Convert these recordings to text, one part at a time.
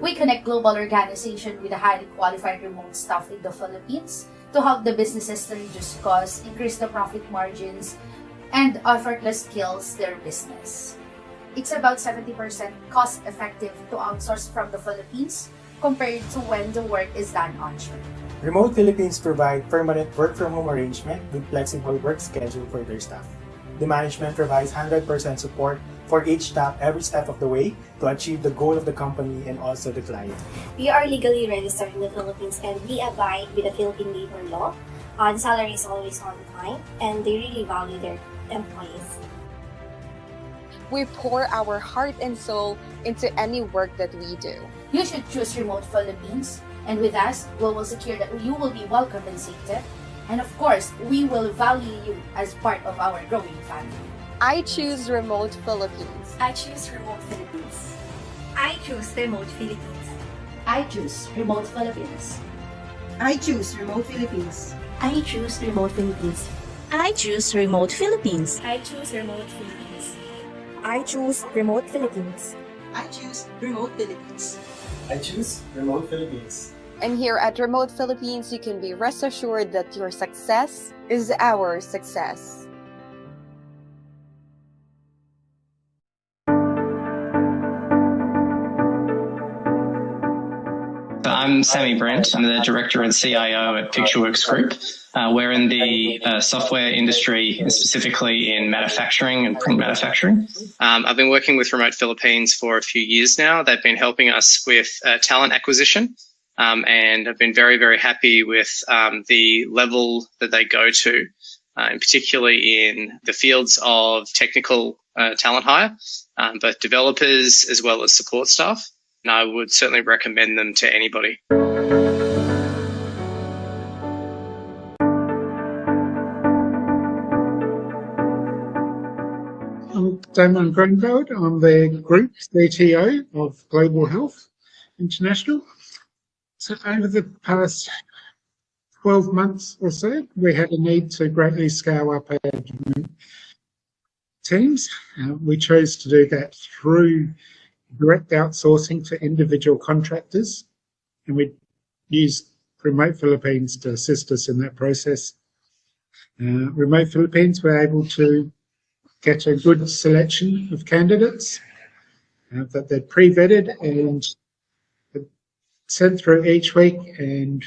We connect global organizations with a highly qualified remote staff in the Philippines to help the businesses to reduce costs, increase the profit margins, and effortless scales their business. It's about 70% cost effective to outsource from the Philippines compared to when the work is done onshore. Remote Philippines provide permanent work-from-home arrangement with flexible work schedule for their staff. The management provides 100% support for each staff every step of the way to achieve the goal of the company and also the client. We are legally registered in the Philippines and we abide with the Philippine labor law. The salary is always on time and they really value their employees. We pour our heart and soul into any work that we do. You should choose Remote Philippines, and with us, we will secure that you will be well compensated, and of course, we will value you as part of our growing family. I choose Remote Philippines. I choose Remote Philippines. I choose Remote Philippines. I choose Remote Philippines. I choose Remote Philippines. I choose Remote Philippines. I choose Remote Philippines. I choose Remote Philippines. I choose Remote Philippines. I choose Remote Philippines. I choose Remote Philippines. And here at Remote Philippines, you can be rest assured that your success is our success. I'm Sammy Brent. I'm the Director and CIO at Pictureworks Group. We're in the software industry, specifically in manufacturing and print manufacturing. I've been working with Remote Philippines for a few years now. They've been helping us with talent acquisition, and I've been very, very happy with the level that they go to, and particularly in the fields of technical talent hire, both developers as well as support staff. And I would certainly recommend them to anybody. I'm Damon Greenfield. I'm the Group CTO of Global Health International. So over the past 12 months or so, we had a need to greatly scale up our teams. We chose to do that through direct outsourcing to individual contractors, and we used Remote Philippines to assist us in that process. Remote Philippines were able to get a good selection of candidates that they'd pre-vetted and sent through each week and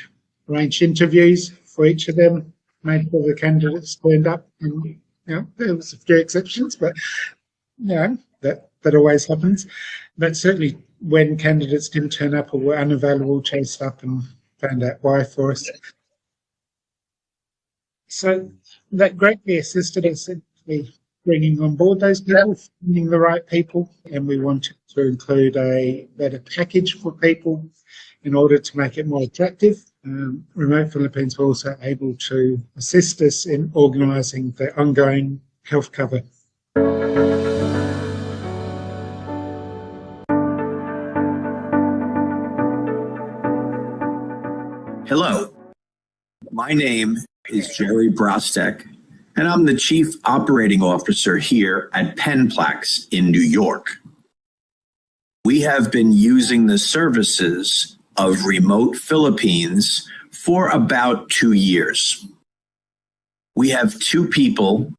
arranged interviews for each of them, made sure the candidates turned up. And there was a few exceptions, but that always happens. But certainly when candidates didn't turn up or were unavailable, chased up and found out why for us. So that greatly assisted us in bringing on board those people, finding the right people, and we wanted to include a better package for people in order to make it more attractive. Remote Philippines were also able to assist us in organising the ongoing health cover. Hello, my name is Jerry Brostek, and I'm the Chief Operating Officer here at Penplex in New York. We have been using the services of Remote Philippines for about 2 years. We have 2 people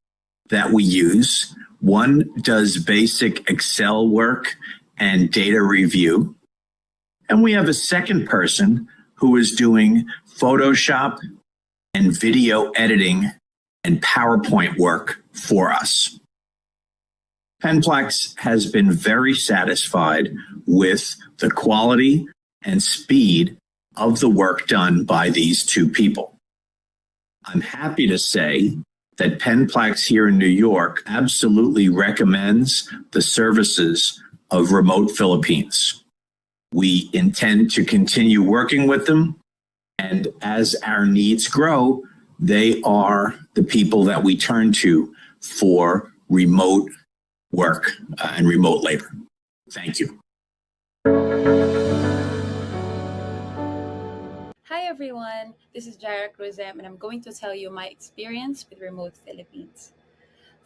that we use. One does basic Excel work and data review, and we have a second person who is doing Photoshop and video editing and PowerPoint work for us. Penplex has been very satisfied with the quality and speed of the work done by these 2 people. I'm happy to say that Penplex here in New York absolutely recommends the services of Remote Philippines. We intend to continue working with them, and as our needs grow, they are the people that we turn to for remote work and remote labor. Thank you. Hi everyone, this is Jaira Cruzem and I'm going to tell you my experience with Remote Philippines.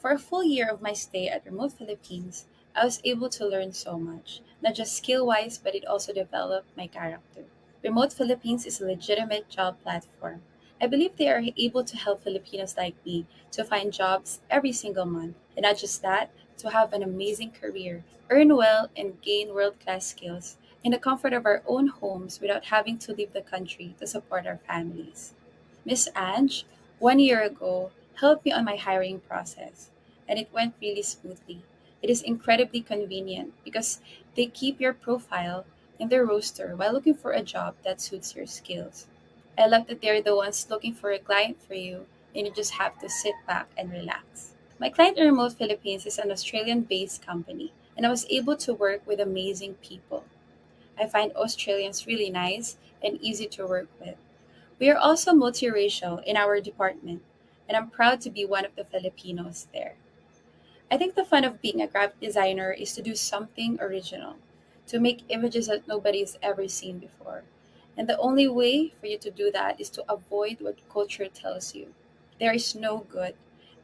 For a full year of my stay at Remote Philippines, I was able to learn so much, not just skill wise, but it also developed my character. Remote Philippines is a legitimate job platform. I believe they are able to help Filipinos like me to find jobs every single month. And not just that, to have an amazing career, earn well, and gain world class skills in the comfort of our own homes without having to leave the country to support our families. Miss Ange, 1 year ago, helped me on my hiring process, and it went really smoothly. It is incredibly convenient because they keep your profile in their roster while looking for a job that suits your skills. I love that they're the ones looking for a client for you, and you just have to sit back and relax. My client in Remote Philippines is an Australian based company, and I was able to work with amazing people. I find Australians really nice and easy to work with. We are also multiracial in our department, and I'm proud to be one of the Filipinos there. I think the fun of being a graphic designer is to do something original, to make images that nobody's ever seen before. And the only way for you to do that is to avoid what culture tells you. There is no good.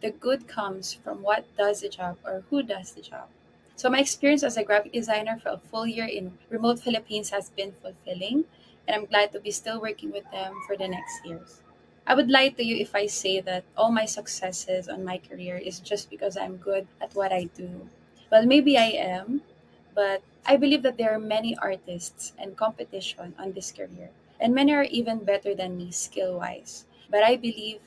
The good comes from what does the job or who does the job. So my experience as a graphic designer for a full year in remote Philippines has been fulfilling, and I'm glad to be still working with them for the next years. I would lie to you if I say that all my successes on my career is just because I'm good at what I do. Well, maybe I am, but I believe that there are many artists and competition on this career, and many are even better than me skill wise. But I believe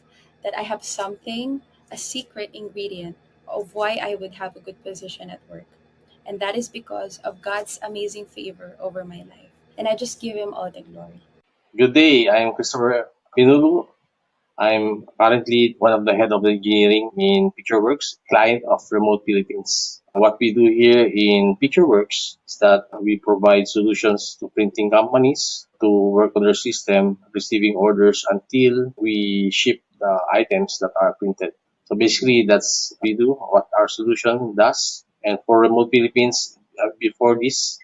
that I have something, a secret ingredient of why I would have a good position at work. And that is because of God's amazing favor over my life. And I just give Him all the glory. Good day, I'm Christopher Pinulu. I'm currently one of the head of the engineering in Pictureworks, client of Remote Philippines. What we do here in Pictureworks is that we provide solutions to printing companies to work on their system, receiving orders until we ship the items that are printed. So basically, that's what we do, what our solution does. And for Remote Philippines, before this,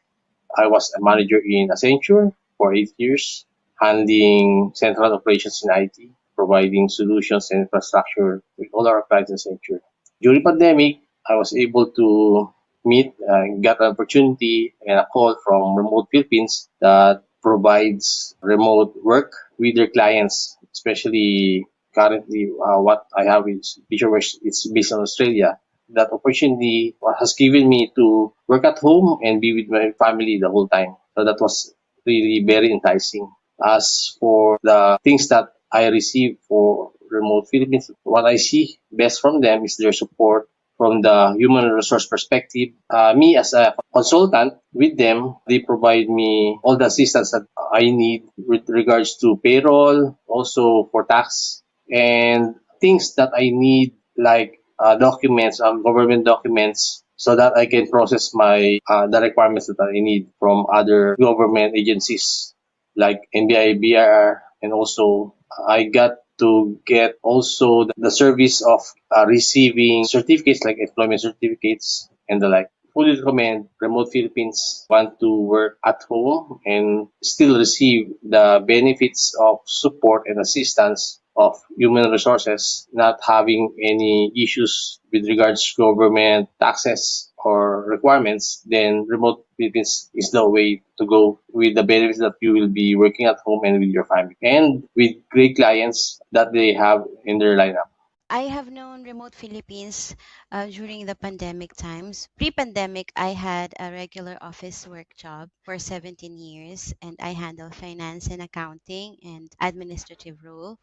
I was a manager in Accenture for 8 years, handling central operations in IT, providing solutions and infrastructure with all our clients in Accenture. During pandemic, I was able to meet and get an opportunity and a call from Remote Philippines that provides remote work with their clients, especially currently what I have is Pictureworks. It's based on Australia. That opportunity has given me to work at home and be with my family the whole time. So that was really very enticing. As for the things that I receive for Remote Philippines, what I see best from them is their support from the human resource perspective. Me as a consultant with them, they provide me all the assistance that I need with regards to payroll, also for tax, and things that I need like documents, government documents, so that I can process my the requirements that I need from other government agencies like NBI, BIR, and also I got to get also the service of receiving certificates like employment certificates and the like. Fully recommend Remote Philippines want to work at home and still receive the benefits of support and assistance of human resources, not having any issues with regards to government taxes or requirements, then Remote Philippines is the way to go with the benefits that you will be working at home and with your family and with great clients that they have in their lineup. I have known Remote Philippines during the pandemic times. Pre pandemic, I had a regular office work job for 17 years and I handle finance and accounting and administrative role.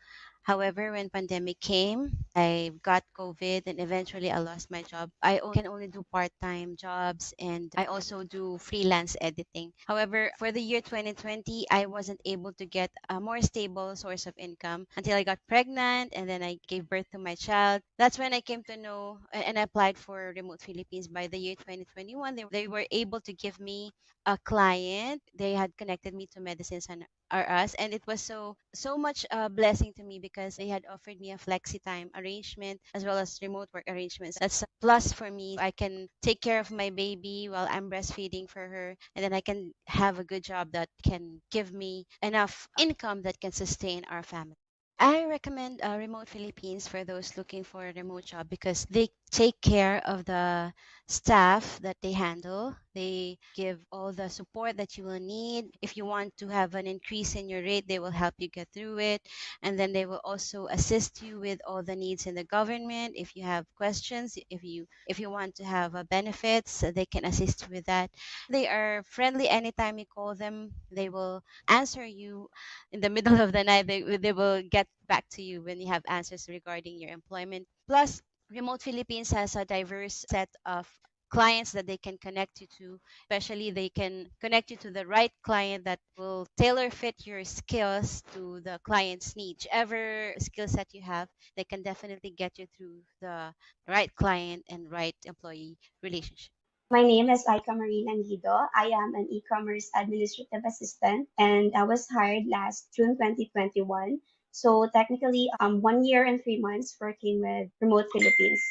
However, when pandemic came, I got COVID and eventually I lost my job. Can only do part-time jobs and I also do freelance editing. However, for the year 2020, I wasn't able to get a more stable source of income until I got pregnant and then I gave birth to my child. That's when I came to know and applied for Remote Philippines. By the year 2021, they were able to give me a client. They had connected me to Medicines and are us, and it was so much blessing to me because they had offered me a flexi time arrangement as well as remote work arrangements. That's a plus for me. I can take care of my baby while I'm breastfeeding for her, and then I can have a good job that can give me enough income that can sustain our family. I recommend Remote Philippines for those looking for a remote job because they take care of the staff that they handle. They give all the support that you will need. If you want to have an increase in your rate, they will help you get through it. And then they will also assist you with all the needs in the government. If you have questions, if you want to have benefits, they can assist you with that. They are friendly anytime you call them. They will answer you in the middle of the night. They will get back to you when you have answers regarding your employment. Plus, Remote Philippines has a diverse set of clients that they can connect you to. Especially, they can connect you to the right client that will tailor fit your skills to the client's needs. Whichever skill set you have, they can definitely get you through the right client and right employee relationship. My name is Aika Marina Nido. I am an e-commerce administrative assistant and I was hired last June 2021. So technically, 1 year and 3 months working with Remote Philippines.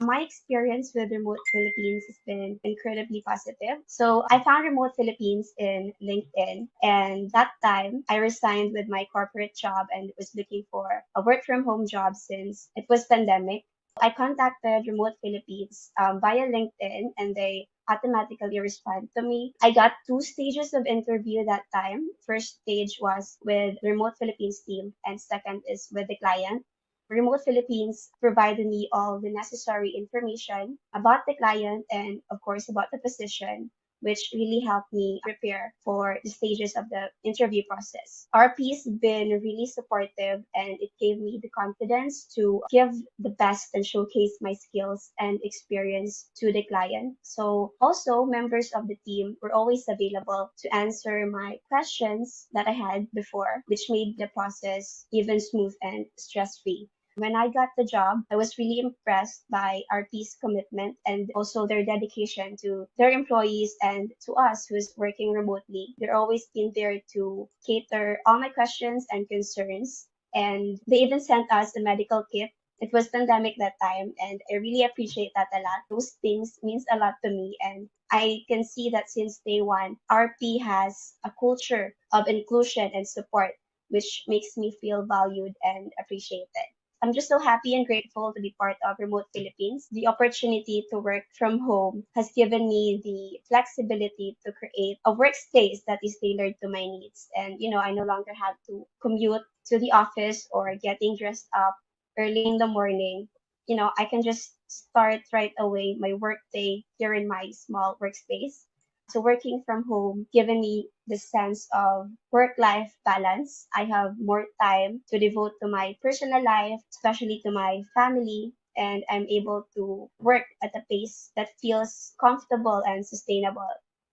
My experience with Remote Philippines has been incredibly positive. So I found Remote Philippines in LinkedIn, and that time I resigned with my corporate job and was looking for a work from home job since it was pandemic. I contacted Remote Philippines via LinkedIn and they automatically responded to me. I got two stages of interview that time. First stage was with Remote Philippines team and second is with the client. Remote Philippines provided me all the necessary information about the client and of course about the position, which really helped me prepare for the stages of the interview process. RP's been really supportive and it gave me the confidence to give the best and showcase my skills and experience to the client. So also members of the team were always available to answer my questions that I had before, which made the process even smooth and stress-free. When I got the job, I was really impressed by RP's commitment and also their dedication to their employees and to us who's working remotely. They're always been there to cater all my questions and concerns. And they even sent us a medical kit. It was pandemic that time and I really appreciate that a lot. Those things means a lot to me and I can see that since day one, RP has a culture of inclusion and support, which makes me feel valued and appreciated. I'm just so happy and grateful to be part of Remote Philippines. The opportunity to work from home has given me the flexibility to create a workspace that is tailored to my needs. And, I no longer have to commute to the office or getting dressed up early in the morning. I can just start right away my work day here in my small workspace. So working from home, given me the sense of work-life balance. I have more time to devote to my personal life, especially to my family, and I'm able to work at a pace that feels comfortable and sustainable.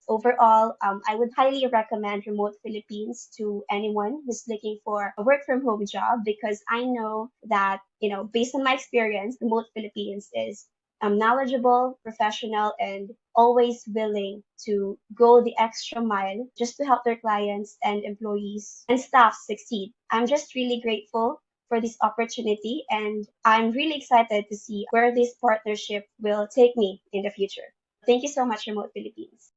Overall, I would highly recommend Remote Philippines to anyone who's looking for a work from home job because I know that, based on my experience, Remote Philippines is knowledgeable, professional, and always willing to go the extra mile just to help their clients and employees and staff succeed. I'm just really grateful for this opportunity and I'm really excited to see where this partnership will take me in the future. Thank you so much, Remote Philippines.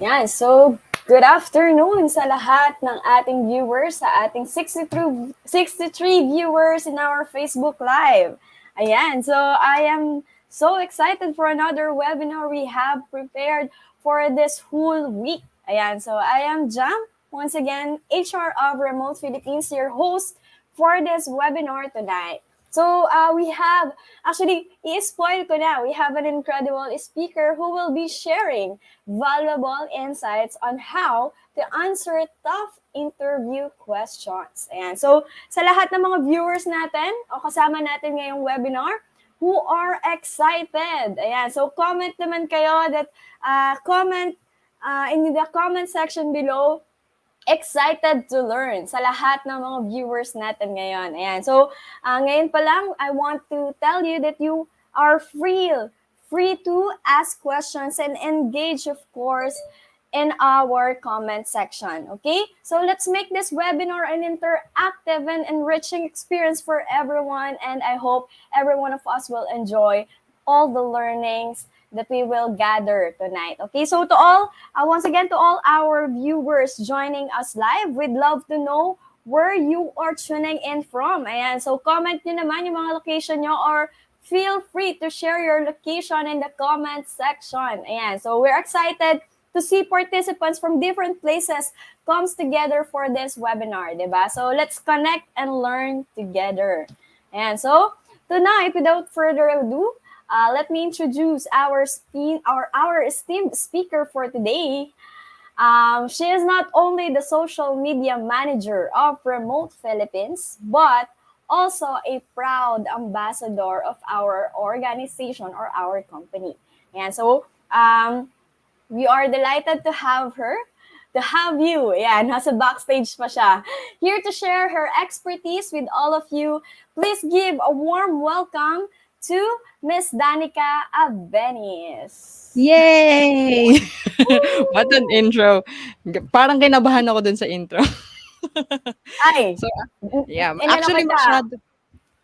Yan, so good afternoon sa lahat ng ating viewers, sa ating 63 viewers in our Facebook Live. Ayan, so I am so excited for another webinar we have prepared for this whole week. Ayan, so I am Jam, once again, HR of Remote Philippines, your host for this webinar tonight. So we have, actually, i-spoil ko na, we have an incredible speaker who will be sharing valuable insights on how to answer tough interview questions. Ayan. So sa lahat ng mga viewers natin o kasama natin ngayong webinar who are excited, ayan. So comment naman kayo that comment in the comment section below excited to learn sa lahat ng mga viewers natin ngayon. Ayan. So, ngayon pa lang, I want to tell you that you are free to ask questions and engage, of course, in our comment section. Okay? So, let's make this webinar an interactive and enriching experience for everyone. And I hope every one of us will enjoy all the learnings that we will gather tonight. Okay, so to all, once again, to all our viewers joining us live, we'd love to know where you are tuning in from. Ayan, so comment nyo naman yung mga location nyo or feel free to share your location in the comment section. Ayan, so we're excited to see participants from different places comes together for this webinar, diba? So let's connect and learn together. And so tonight, without further ado, let me introduce our esteemed speaker for today. She is not only the social media manager of Remote Philippines, but also a proud ambassador of our organization or our company. And so, we are delighted to have her, to have you. Yeah, nasa backstage pa siya. Here to share her expertise with all of you. Please give a warm welcome to Miss Danica Abenis. Yay! What an intro. Parang kinabahan ako dun sa intro. Ay, So, yeah, inano actually kita, masyado.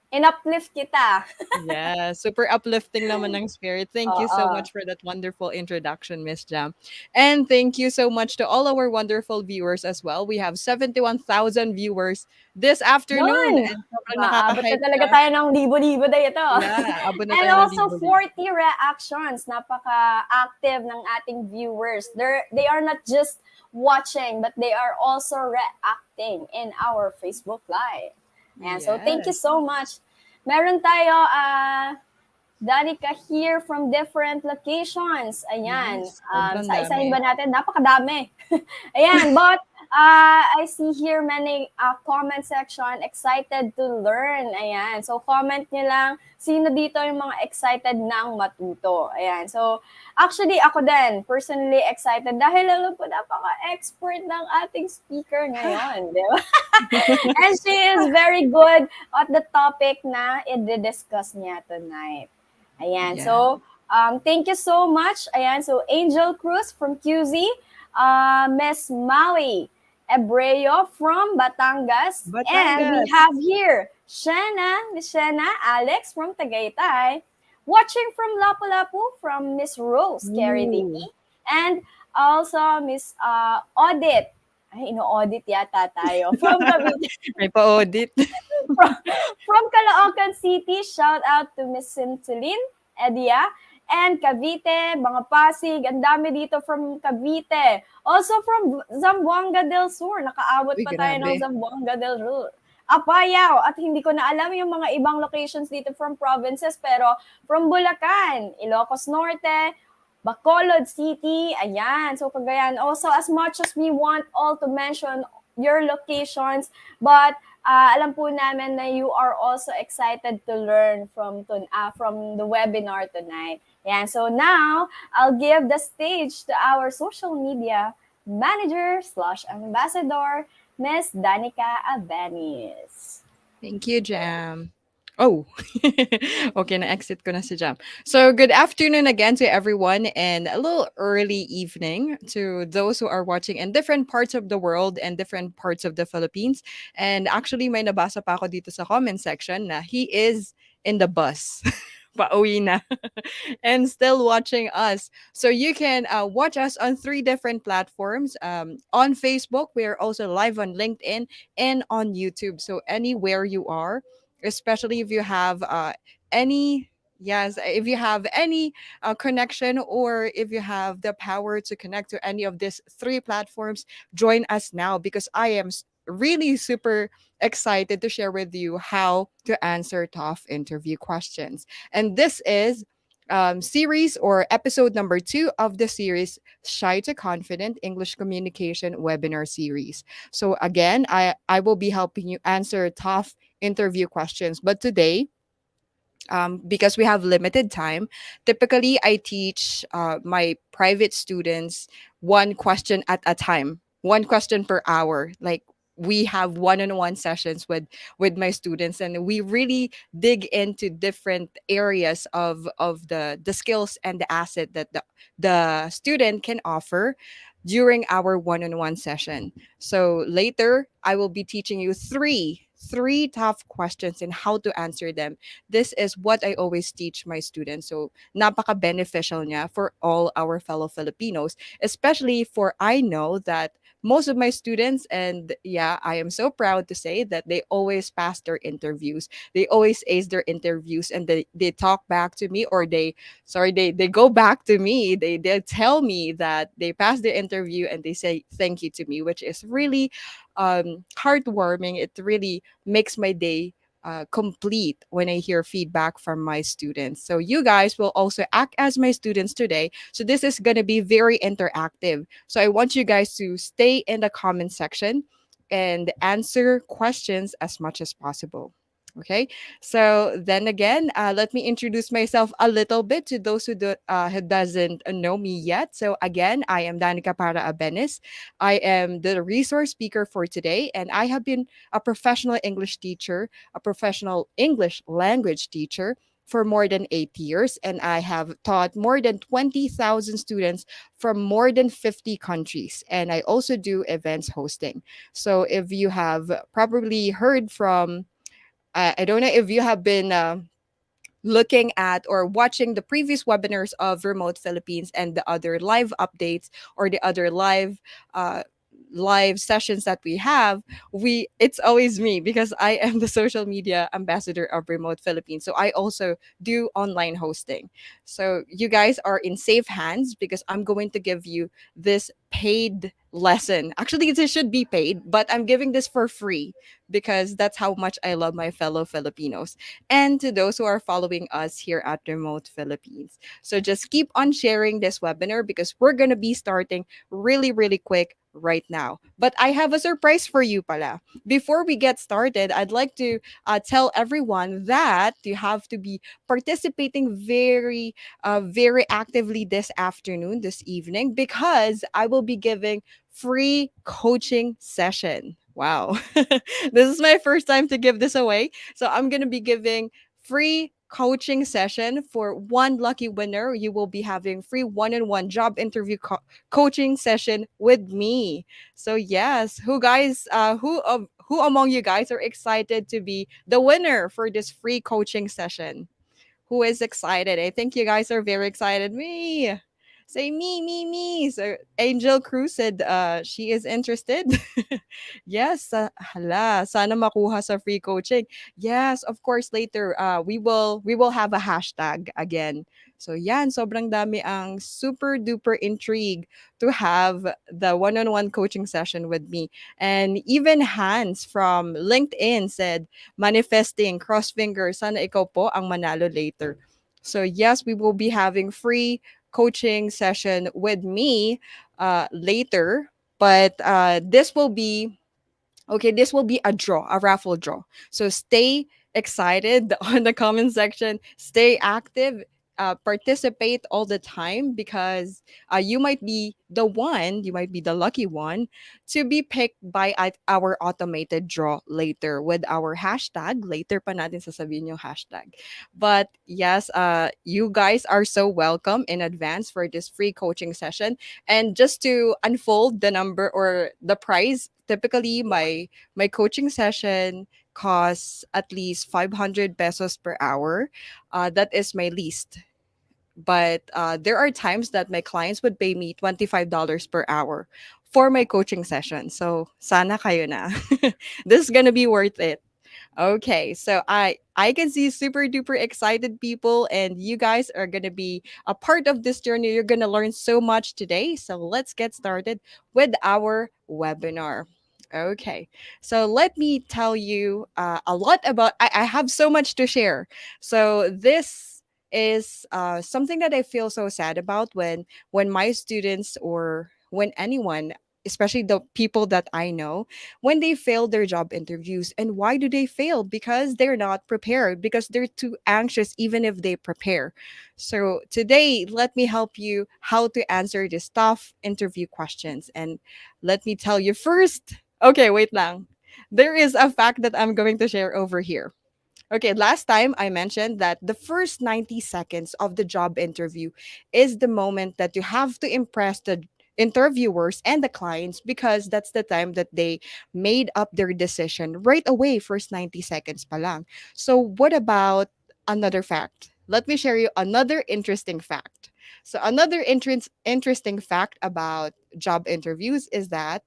in-uplift kita. Yeah, super uplifting naman ng spirit. Thank you so Oo. much for that wonderful introduction, Miss Jam. And thank you so much to all our wonderful viewers as well. We have 71,000 viewers this afternoon. Yun! And sobrang Maabot na nakaka-hype talaga na. tayo ng libo-libo na ito. Yeah, abot na And tayo ng also libo-libo. 40 reactions. Napaka-active ng ating viewers. They are not just watching, but they are also reacting in our Facebook Live. And so thank you Yes. so much. Meron tayo, Danica here from different locations. Ayan. Yes, sobrang Sa-isahin dami. ba natin? Napakadami. Ayan, but I see here many comment section excited to learn. Ayan. So comment nyo lang sino dito yung mga excited nang matuto. Ayan. So actually ako din personally excited dahil alam ko napaka-expert ng ating speaker ngayon, di ba? And she is very good at the topic na i-discuss niya tonight. Ayan. Yeah. So, thank you so much. Ayan. So, Angel Cruz from QZ, Miss Maui Ebreo from Batangas, and we Batangas. have here Miss Shena Alex from Tagaytay, watching from Lapu-Lapu from Miss Rose Carrie Ooh. TV, and also Miss Audit. Ay, ino-audit yata tayo. From Cavite. May pa-audit. From Caloocan City, shout out to Miss Cintulin Edia. And Cavite, mga Pasig, ang dami dito from Cavite. Also from Zamboanga del Sur, nakaabot Uy, pa tayo ng grabe. Zamboanga del Sur. Apayao, at hindi ko na alam yung mga ibang locations dito from provinces, pero from Bulacan, Ilocos Norte, Bacolod City, ayan. So, Cagayan. Also, as much as we want all to mention your locations, but alam po namin na you are also excited to learn from the webinar tonight. Ayan. So, now, I'll give the stage to our social media manager / ambassador, Miss Danica Abenis. Thank you, Jam. Oh, okay, na-exit ko na si Jam. So, good afternoon again to everyone and a little early evening to those who are watching in different parts of the world and different parts of the Philippines. And actually, may nabasa pa ako dito sa comment section na he is in the bus. Pauwi na. And still watching us. So you can watch us on 3 different platforms. On Facebook, we are also live on LinkedIn and on YouTube. So anywhere you are, especially if you have any if you have any connection or if you have the power to connect to any of these 3 platforms, join us now because I am really super excited to share with you how to answer tough interview questions. And this is series or episode number 2 of the series Shy to Confident English Communication webinar series. So again, I will be helping you answer tough interview questions. But today, because we have limited time, typically I teach my private students one question at a time. one question per hour. Like we have one-on-one sessions with my students, and we really dig into different areas of the skills and the asset that the student can offer during our one-on-one session. So later I will be teaching you three tough questions and how to answer them. This is what I always teach my students. So napaka beneficial niya for all our fellow Filipinos, especially for I know that most of my students, and yeah, I am so proud to say that they always pass their interviews. They always ace their interviews, and they talk back to me, or they go back to me. They tell me that they passed the interview and they say thank you to me, which is really heartwarming. It really makes my day complete when I hear feedback from my students. So you guys will also act as my students today. So this is going to be very interactive. So I want you guys to stay in the comment section and answer questions as much as possible. Okay. So then again, let me introduce myself a little bit to those who doesn't know me yet. So again, I am Danica Para Abenes. I am the resource speaker for today, and I have been a professional English teacher, a professional English language teacher for more than 8 years, and I have taught more than 20,000 students from more than 50 countries. And I also do events hosting. So if you have probably heard from, I don't know if you have been looking at or watching the previous webinars of Remote Philippines and the other live updates or the other uh, live sessions that we have, we it's always me because I am the social media ambassador of Remote Philippines. So I also do online hosting. So you guys are in safe hands because I'm going to give you this paid lesson. Actually, this should be paid, but I'm giving this for free because that's how much I love my fellow Filipinos and to those who are following us here at Remote Philippines. So just keep on sharing this webinar because we're going to be starting really, really quick right now. But I have a surprise for you pala. Before we get started, I'd like to tell everyone that you have to be participating very actively this afternoon, this evening, because I will be giving free coaching session. Wow. This is my first time to give this away. So I'm going to be giving free coaching session for one lucky winner. You will be having free one-on-one job interview coaching session with me. So yes, who among you guys are excited to be the winner for this free coaching session? Who is excited? I think you guys are very excited. Me. Say me. So Angel Cruz said she is interested. Yes, hala, sana makuha sa free coaching. Yes, of course later we will have a hashtag again. So yan, sobrang dami ang super duper intrigue to have the one-on-one coaching session with me. And even Hans from LinkedIn said, manifesting, cross fingers, sana ikaw po ang manalo later. So yes, we will be having free coaching session with me later, but this will be a draw, a raffle draw. So stay excited on the comment section, stay active, participate all the time because you might be the lucky one to be picked by our automated draw later with our hashtag. Later pa natin sasabihin yung hashtag. But yes, you guys are so welcome in advance for this free coaching session. And just to unfold the number or the price, typically my coaching session costs at least 500 pesos per hour. That is my least. But there are times that my clients would pay me $25 per hour for my coaching session. So sana kayo na. This is gonna be worth it. Okay, so I can see super duper excited people, and you guys are gonna be a part of this journey. You're gonna learn so much today. So let's get started with our webinar. Okay, so let me tell you a lot about. I have so much to share. So this is something that I feel so sad about when my students or when anyone especially the people that I know, when they fail their job interviews. And why do they fail? Because they're not prepared, because they're too anxious, even if they prepare. So today, let me help you how to answer these tough interview questions. And let me tell you first. Okay, wait lang. There is a fact that I'm going to share over here. Okay, last time I mentioned that the first 90 seconds of the job interview is the moment that you have to impress the interviewers and the clients, because that's the time that they made up their decision right away, first 90 seconds pa lang. So what about another fact? Let me share you another interesting fact. So another interesting fact about job interviews is that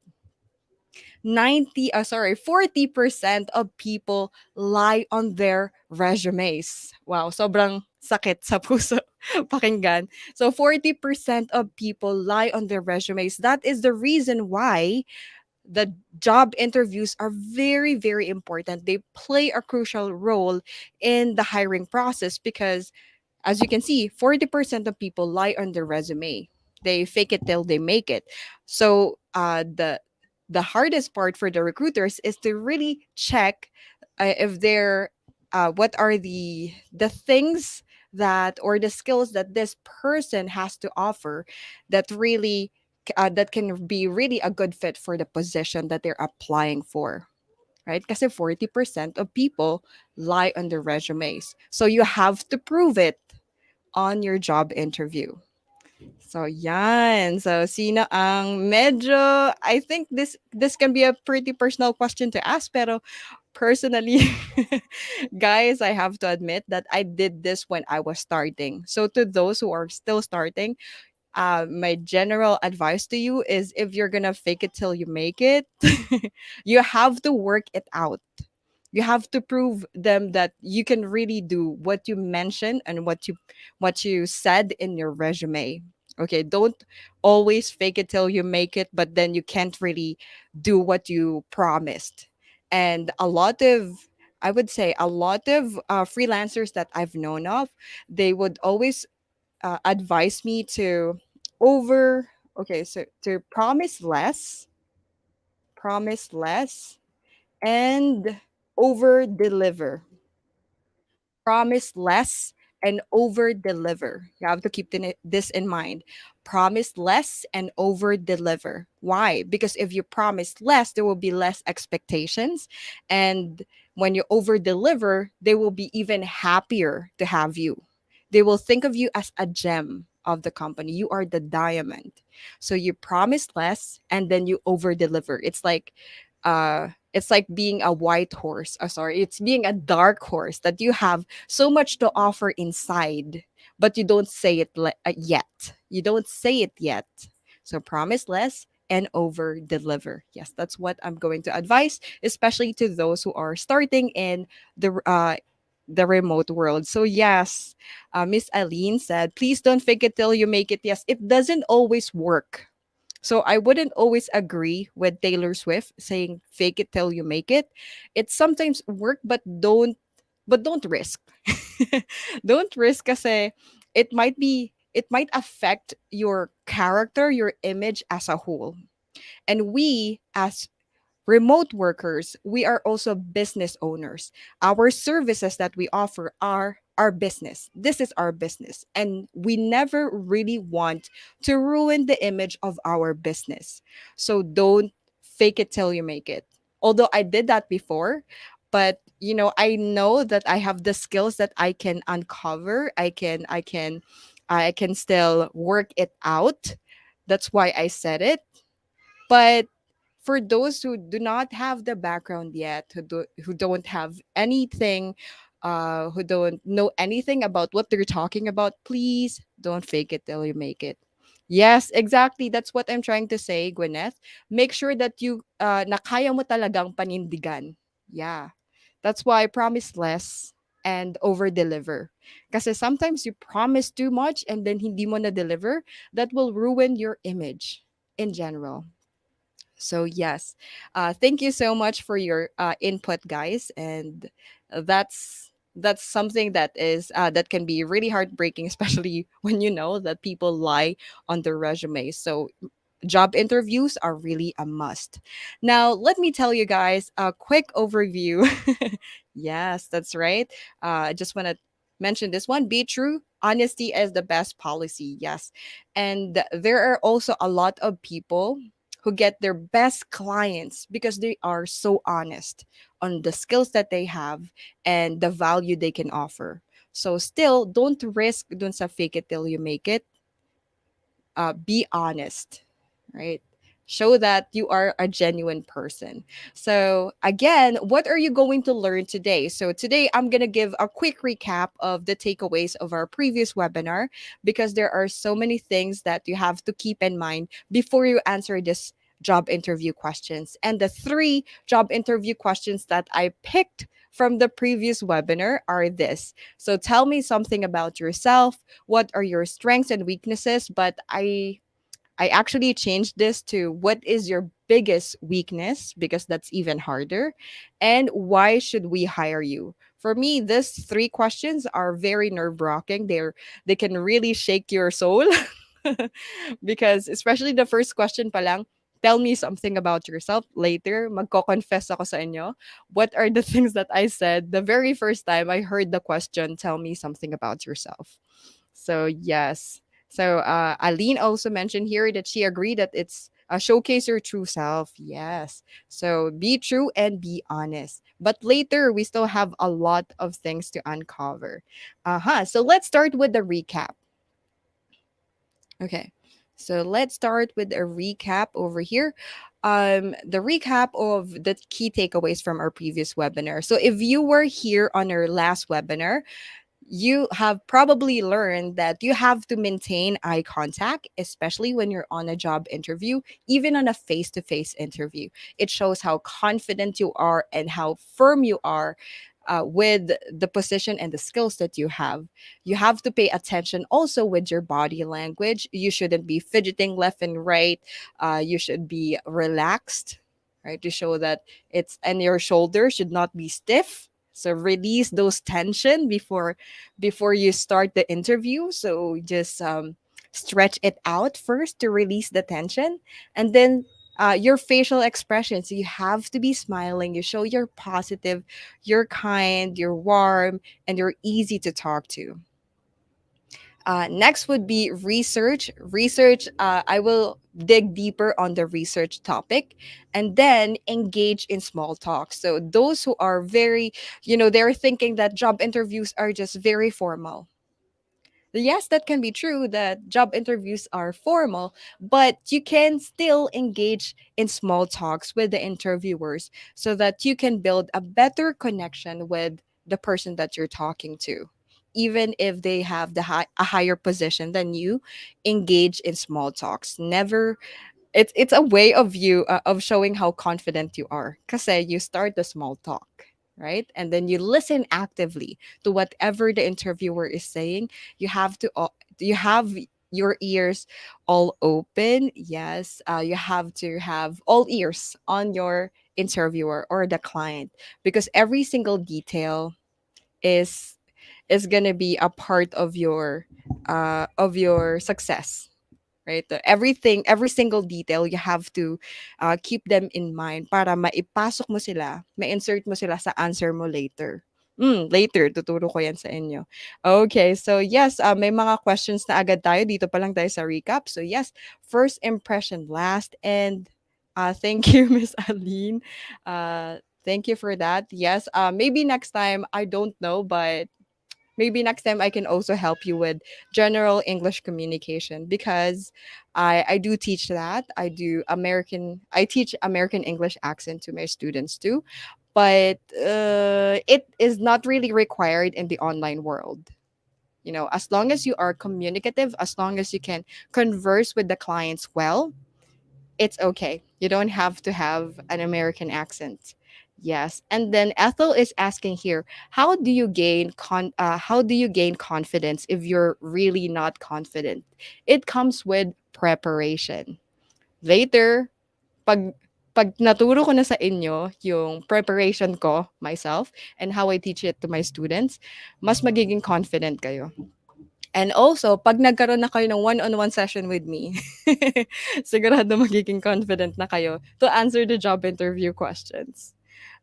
40% of people lie on their resumes. Wow, sobrang sakit sa puso pakinggan. So 40% of people lie on their resumes. That is the reason why the job interviews are very, very important. They play a crucial role in the hiring process because, as you can see, 40% of people lie on their resume. They fake it till they make it. So the hardest part for the recruiters is to really check if they're what are the things that, or the skills that this person has to offer, that really that can be really a good fit for the position that they're applying for, right? Because 40% of people lie on their resumes. So you have to prove it on your job interview. So yan. So sino ang medyo, I think this can be a pretty personal question to ask, pero personally, guys, I have to admit that I did this when I was starting. So to those who are still starting, my general advice to you is, if you're gonna fake it till you make it, you have to work it out. You have to prove them that you can really do what you mentioned and what you said in your resume. Okay, don't always fake it till you make it, but then you can't really do what you promised. And I would say a lot of freelancers that I've known of, they would always advise me to over okay, so to promise less, and over deliver. Promise less and over deliver. You have to keep this in mind. Promise less and over deliver. Why? Because if you promise less, there will be less expectations. And when you over deliver, they will be even happier to have you. They will think of you as a gem of the company. You are the diamond. So you promise less and then you over deliver. It's like being a white horse. Sorry, it's being a dark horse that you have so much to offer inside, but you don't say it yet. You don't say it yet. So promise less and over deliver. Yes, that's what I'm going to advise, especially to those who are starting in the remote world. So yes, Miss Aline said, please don't fake it till you make it. Yes, it doesn't always work. So I wouldn't always agree with Taylor Swift saying fake it till you make it. It sometimes work, but don't risk. Don't risk kasi it might affect your character, your image as a whole. And we as remote workers, we are also business owners. Our services that we offer are our business. This is our business. And we never really want to ruin the image of our business. So don't fake it till you make it. Although I did that before, but I know that I have the skills that I can uncover. I can still work it out. That's why I said it. But for those who do not have the background yet, who don't have anything, who don't know anything about what they're talking about, please don't fake it till you make it. Yes, exactly. That's what I'm trying to say, Gwyneth. Make sure that na kaya mo talagang panindigan. Yeah. That's why I promise less and over deliver. Kasi sometimes you promise too much and then hindi mo na deliver, that will ruin your image in general. So yes, thank you so much for your input, guys, and that's something that can be really heartbreaking, especially when you know that people lie on their resume. So job interviews are really a must. Now, let me tell you guys a quick overview. Yes, that's right. I just want to mention this one. Be true. Honesty is the best policy. Yes. And there are also a lot of people who get their best clients because they are so honest on the skills that they have and the value they can offer. So still, don't risk dun sa fake it till you make it. Be honest, right? Show that you are a genuine person. So, again, what are you going to learn today? So, today I'm going to give a quick recap of the takeaways of our previous webinar because there are so many things that you have to keep in mind before you answer this job interview questions. And the three job interview questions that I picked from the previous webinar are this. So, tell me something about yourself. What are your strengths and weaknesses? But I actually changed this to what is your biggest weakness because that's even harder, and why should we hire you? For me, these three questions are very nerve-wracking. They can really shake your soul because especially the first question palang, tell me something about yourself. Later, magko-confess ako sa inyo. What are the things that I said the very first time I heard the question, tell me something about yourself? So yes. So Aline also mentioned here that she agreed that it's showcase your true self. Yes. So be true and be honest. But later we still have a lot of things to uncover. Uh-huh. So let's start with the recap. Okay. So let's start with a recap over here. The recap of the key takeaways from our previous webinar. So if you were here on our last webinar, you have probably learned that you have to maintain eye contact, especially when you're on a job interview, even on a face to face interview. It shows how confident you are and how firm you are. With the position and the skills that you have to pay attention also with your body language. You shouldn't be fidgeting left and right. You should be relaxed, right, to show that it's and your shoulders should not be stiff, so release those tension before you start the interview. So just stretch it out first to release the tension, and then your facial expressions. You have to be smiling. You show you're positive, you're kind, you're warm, and you're easy to talk to. Next would be research. Research, I will dig deeper on the research topic and then engage in small talk. So, those who are very, they're thinking that job interviews are just very formal. Yes, that can be true that job interviews are formal, but you can still engage in small talks with the interviewers so that you can build a better connection with the person that you're talking to. Even if they have a higher position than you, engage in small talks. Never it's a way of you of showing how confident you are. Kasi you start the small talk, right? And then you listen actively to whatever the interviewer is saying. You have your ears all open. Yes, you have to have all ears on your interviewer or the client because every single detail is is gonna be a part of your success, right? Everything, every single detail, you have to keep them in mind para maipasok mo sila, ma-insert mo sila sa answer mo later. Later, tuturo ko yan sa inyo. Okay, so yes, may mga questions na agad tayo. Dito pa lang tayo sa recap. So yes, first impression last. And thank you, Miss Aline. Thank you for that. Yes, maybe next time, I don't know, but maybe next time I can also help you with general English communication because I do teach that. I teach American English accent to my students too, but it is not really required in the online world. As long as you are communicative, as long as you can converse with the clients well, it's okay. You don't have to have an American accent. Yes. And then Ethel is asking here, how do you gain confidence if you're really not confident? It comes with preparation. Later, pag pag naturo ko na sa inyo yung preparation ko myself and how I teach it to my students, mas magiging confident kayo. And also, pag nagkaroon na kayo ng one-on-one session with me, sigurado magiging confident na kayo to answer the job interview questions.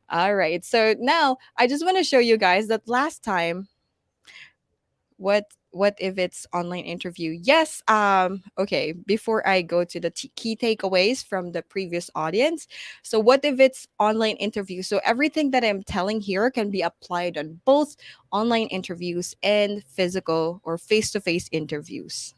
All right. So now I just want to show you guys that last time, what if it's online interview? Yes. Okay, before I go to the key takeaways from the previous audience. So what if it's online interview? So everything that I'm telling here can be applied on both online interviews and physical or face-to-face interviews.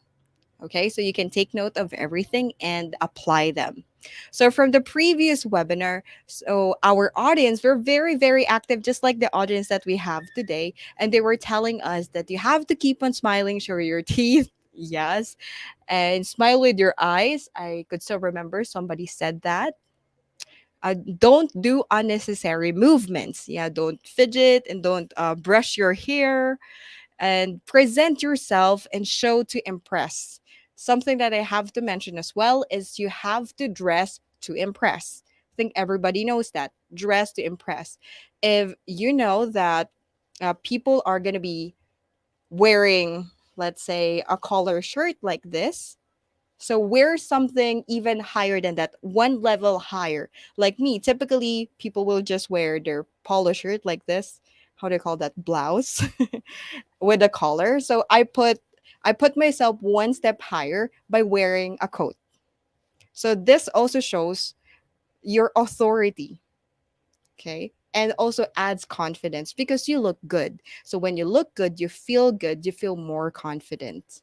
Okay, so you can take note of everything and apply them. So, from the previous webinar, so our audience were very, very active, just like the audience that we have today. And they were telling us that you have to keep on smiling, show your teeth. Yes. And smile with your eyes. I could still remember somebody said that. Don't do unnecessary movements. Yeah, don't fidget and don't brush your hair and present yourself and show to impress. Something that I have to mention as well is you have to dress to impress. I think everybody knows that. Dress to impress. If you know that people are going to be wearing, let's say, a collar shirt like this, so wear something even higher than that, one level higher. Like me, typically people will just wear their polo shirt like this. How do you call that? Blouse with a collar. So I put myself one step higher by wearing a coat. So this also shows your authority, okay? And also adds confidence because you look good. So when you look good, you feel more confident.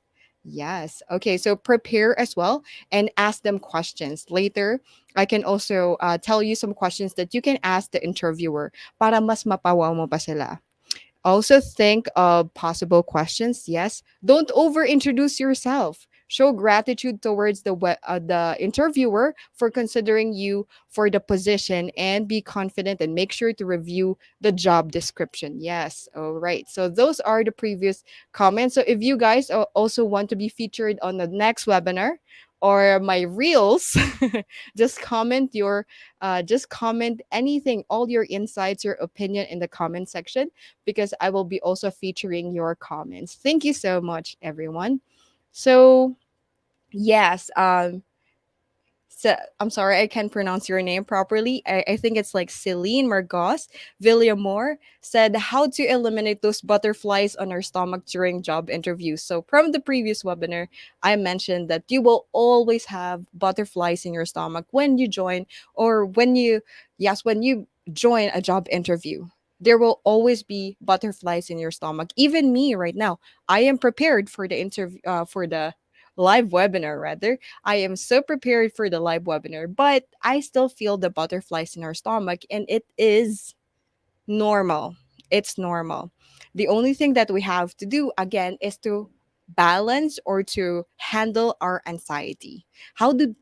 Yes. Okay. So prepare as well and ask them questions. Later, I can also tell you some questions that you can ask the interviewer para mas mapawaw mo pa sila. Also, think of possible questions. Yes. Don't over introduce yourself. Show gratitude towards the interviewer for considering you for the position and be confident and make sure to review the job description. Yes. All right. So, those are the previous comments. So, if you guys also want to be featured on the next webinar or my reels, just comment anything, all your insights, your opinion in the comment section because I will be also featuring your comments. Thank you so much, everyone. So, yes, so I'm sorry I can't pronounce your name properly. I think it's like Celine Margos Villamor said how to eliminate those butterflies on our stomach during job interviews. So from the previous webinar, I mentioned that you will always have butterflies in your stomach when you join or when you join a job interview. There will always be butterflies in your stomach. Even me right now, I am prepared for the interview for the live webinar rather. I am so prepared for the live webinar, but I still feel the butterflies in our stomach, and it is normal. It's normal. The only thing that we have to do again is to balance or to handle our anxiety. How do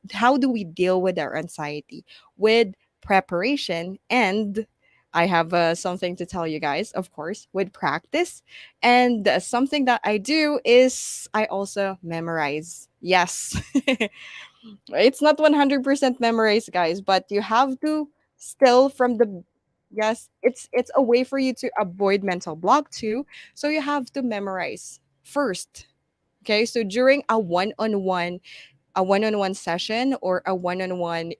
we deal with our anxiety? With preparation and I have something to tell you guys, of course, with practice. And something that I do is I also memorize. Yes. It's not 100% memorized, guys, but you have to still from the yes, it's a way for you to avoid mental block too. So you have to memorize first. Okay? So during a one-on-one session or a one-on-one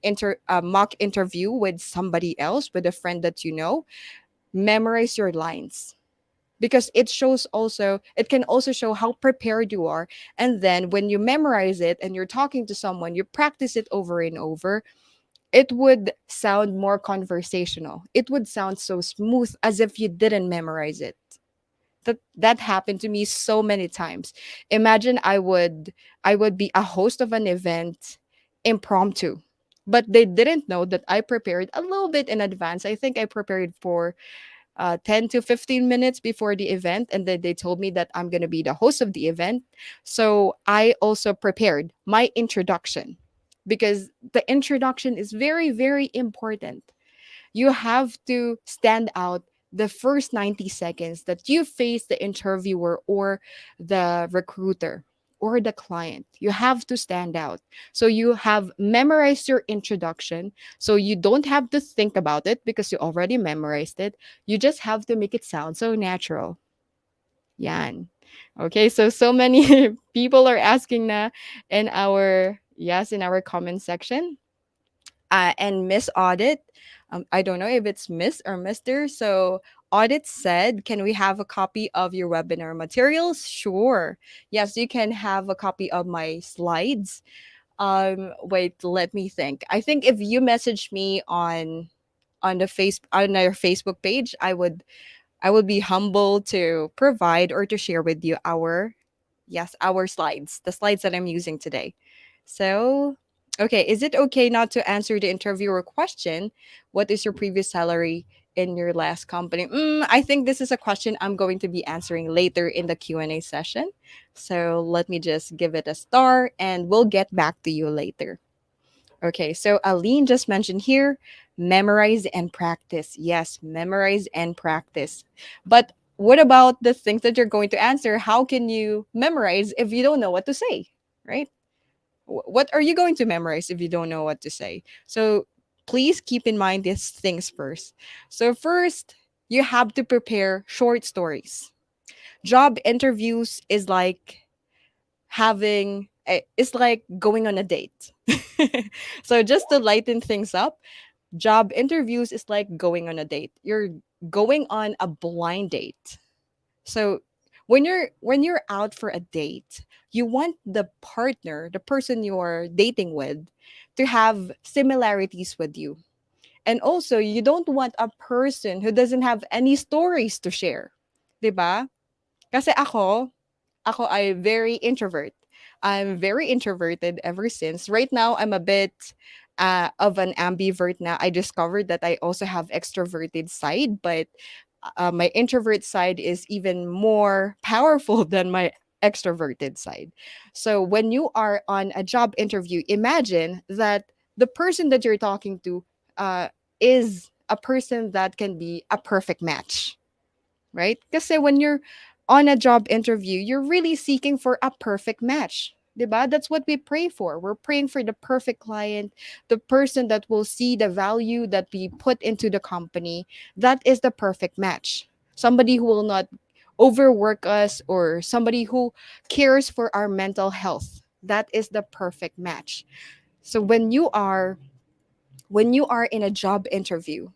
mock interview with somebody else, with a friend that you know, memorize your lines because it can also show how prepared you are, and then when you memorize it and you're talking to someone, you practice it over and over, it would sound more conversational, it would sound so smooth as if you didn't memorize it. That happened to me so many times. Imagine I would be a host of an event impromptu, but they didn't know that I prepared a little bit in advance. I think I prepared for 10 to 15 minutes before the event. And then they told me that I'm going to be the host of the event. So I also prepared my introduction because the introduction is very, very important. You have to stand out the first 90 seconds that you face the interviewer or the recruiter or the client. You have to stand out. So you have memorized your introduction. So you don't have to think about it because you already memorized it. You just have to make it sound so natural. Yan. Okay, so many people are asking na in our yes in our comment section. And Miss Audit, I don't know if it's Miss or Mister. So Audit said, "Can we have a copy of your webinar materials?" Sure. Yes, you can have a copy of my slides. Wait, let me think. I think if you message me on the face on our Facebook page, I would be humble to provide or to share with you our yes, our slides, the slides that I'm using today. So, okay, is it okay not to answer the interviewer question? What is your previous salary in your last company? I think this is a question I'm going to be answering later in the Q&A session. So, let me just give it a star and we'll get back to you later. Okay, so Aline just mentioned here memorize and practice. Yes, memorize and practice. But what about the things that you're going to answer? How can you memorize if you don't know what to say, right? What are you going to memorize if you don't know what to say? So please keep in mind these things first. So, first, you have to prepare short stories. Job interviews is like it's like going on a date. So just to lighten things up, job interviews is like going on a date. You're going on a blind date. So when you're out for a date, you want the partner, the person you're dating with, to have similarities with you. And also, you don't want a person who doesn't have any stories to share. 'Di ba? Kasi ako I very introvert. I'm very introverted ever since. Right now, I'm a bit of an ambivert now. I discovered that I also have extroverted side, but my introvert side is even more powerful than my extroverted side. So when you are on a job interview, imagine that the person that you're talking to is a person that can be a perfect match, right? Kasi when you're on a job interview, you're really seeking for a perfect match. 'Di ba? That's what we pray for. We're praying for the perfect client, the person that will see the value that we put into the company. That is the perfect match. Somebody who will not overwork us or somebody who cares for our mental health. That is the perfect match. So when you are in a job interview,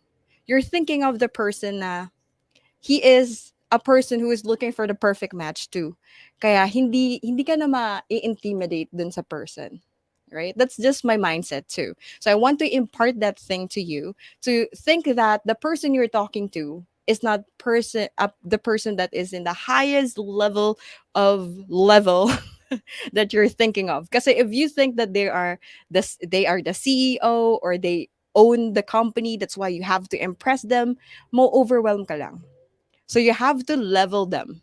you're thinking of the person na he is a person who is looking for the perfect match too. Kaya hindi ka na ma-intimidate dun sa person. Right? That's just my mindset too. So I want to impart that thing to you to think that the person you're talking to is not the person that is in the highest level of level that you're thinking of. Because if you think that they are the CEO or they own the company, that's why you have to impress them, mo overwhelm ka lang. So you have to level them.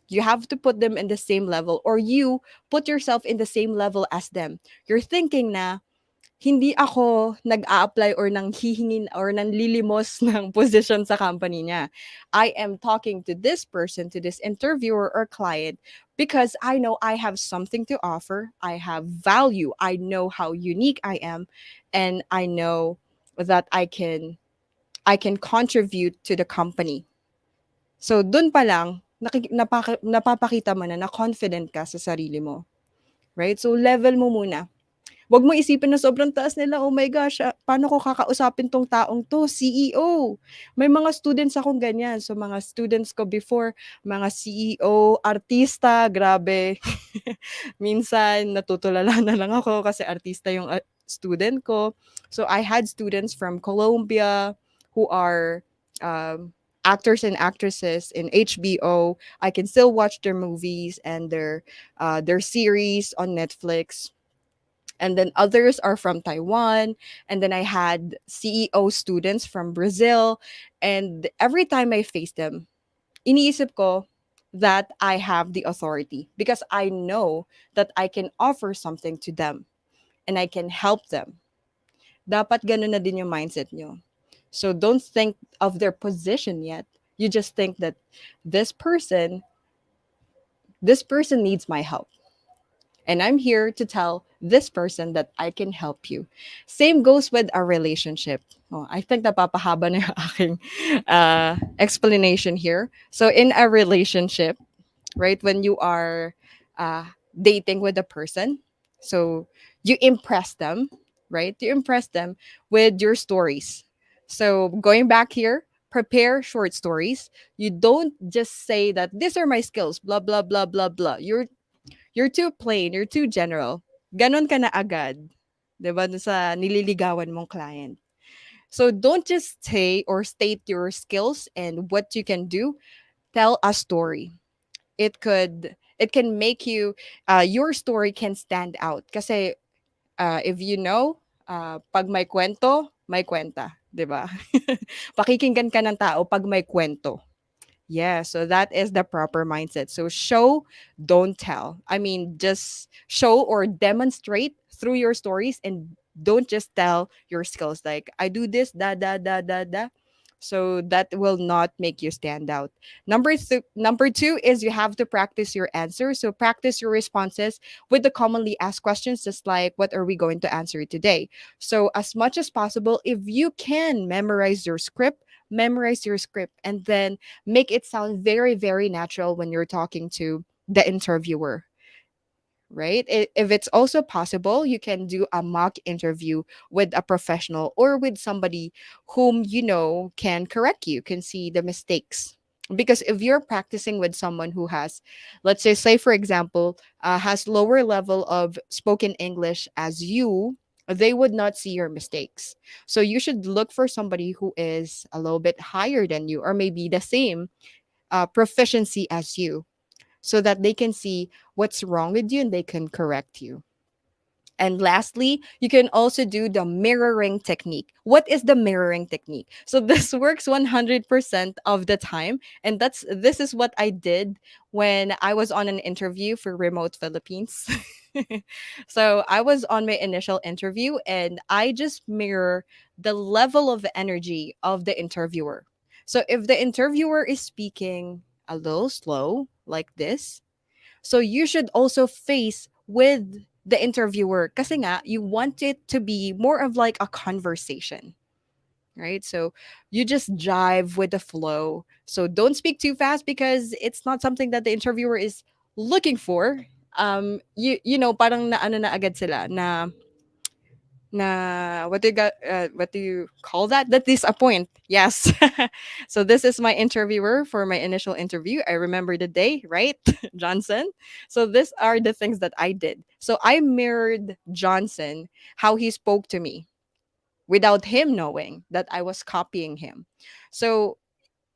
You have to put them in the same level or you put yourself in the same level as them. You're thinking na hindi ako nag-a-apply or nang hihingin or nanlilimos ng position sa company niya. I am talking to this person, to this interviewer or client because I know I have something to offer. I have value. I know how unique I am and I know that I can contribute to the company. So dun pa lang napapakita mo na confident ka sa sarili mo, right? So level mo muna. Wag mo isipin na sobrang taas nila, "Oh my gosh, paano ko kakausapin 'tong taong 'to, CEO." May mga students akong ganyan. So mga students ko before, mga CEO, artista, grabe. Minsan natutulala na lang ako kasi artista yung student ko. So I had students from Colombia who are actors and actresses in HBO. I can still watch their movies and their series on Netflix. And then others are from Taiwan. And then I had CEO students from Brazil. And every time I face them, iniisip ko that I have the authority because I know that I can offer something to them and I can help them. Dapat ganun na din yung mindset nyo. So don't think of their position yet. You just think that this person, this person needs my help. And I'm here to tell this person that I can help you. Same goes with our relationship. Oh, I think napapahaba na yung aking explanation here. So in a relationship, right? When you are dating with a person. So you impress them, right? You impress them with your stories. So going back here, prepare short stories. You don't just say that these are my skills, blah blah blah blah blah. You're too plain, you're too general. Ganon ka na agad. 'Di ba? Dun sa nililigawan mong client. So don't just say or state your skills and what you can do. Tell a story. It can make you your story can stand out. Kasi if you know, pag may kwento, may kwenta, 'di ba? Pakikinggan ka ng tao pag may kwento. Yeah, so that is the proper mindset. So show, don't tell. I mean, just show or demonstrate through your stories and don't just tell your skills like I do this da da da da da. So that will not make you stand out. Number 2 is you have to practice your answers. So practice your responses with the commonly asked questions just like what are we going to answer today. So as much as possible if you can memorize your script and then make it sound very, very natural when you're talking to the interviewer, right? If it's also possible, you can do a mock interview with a professional or with somebody whom you know can correct you, can see the mistakes. Because if you're practicing with someone who has, let's say for example, has lower level of spoken English as you, they would not see your mistakes. So you should look for somebody who is a little bit higher than you or maybe the same proficiency as you so that they can see what's wrong with you and they can correct you. And lastly, you can also do the mirroring technique. What is the mirroring technique? So this works 100% of the time and this is what I did when I was on an interview for Remote Philippines. So I was on my initial interview and I just mirror the level of energy of the interviewer. So if the interviewer is speaking a little slow like this, so you should also face with the interviewer kasi nga you want it to be more of like a conversation, right? So you just jive with the flow. So don't speak too fast because it's not something that the interviewer is looking for. You know parang na ano na agad sila na what do you call that, that disappoint, yes. So this is my interviewer for my initial interview. I remember the day, right? Johnson. So these are the things that I did. So I mirrored Johnson, how he spoke to me without him knowing that I was copying him. So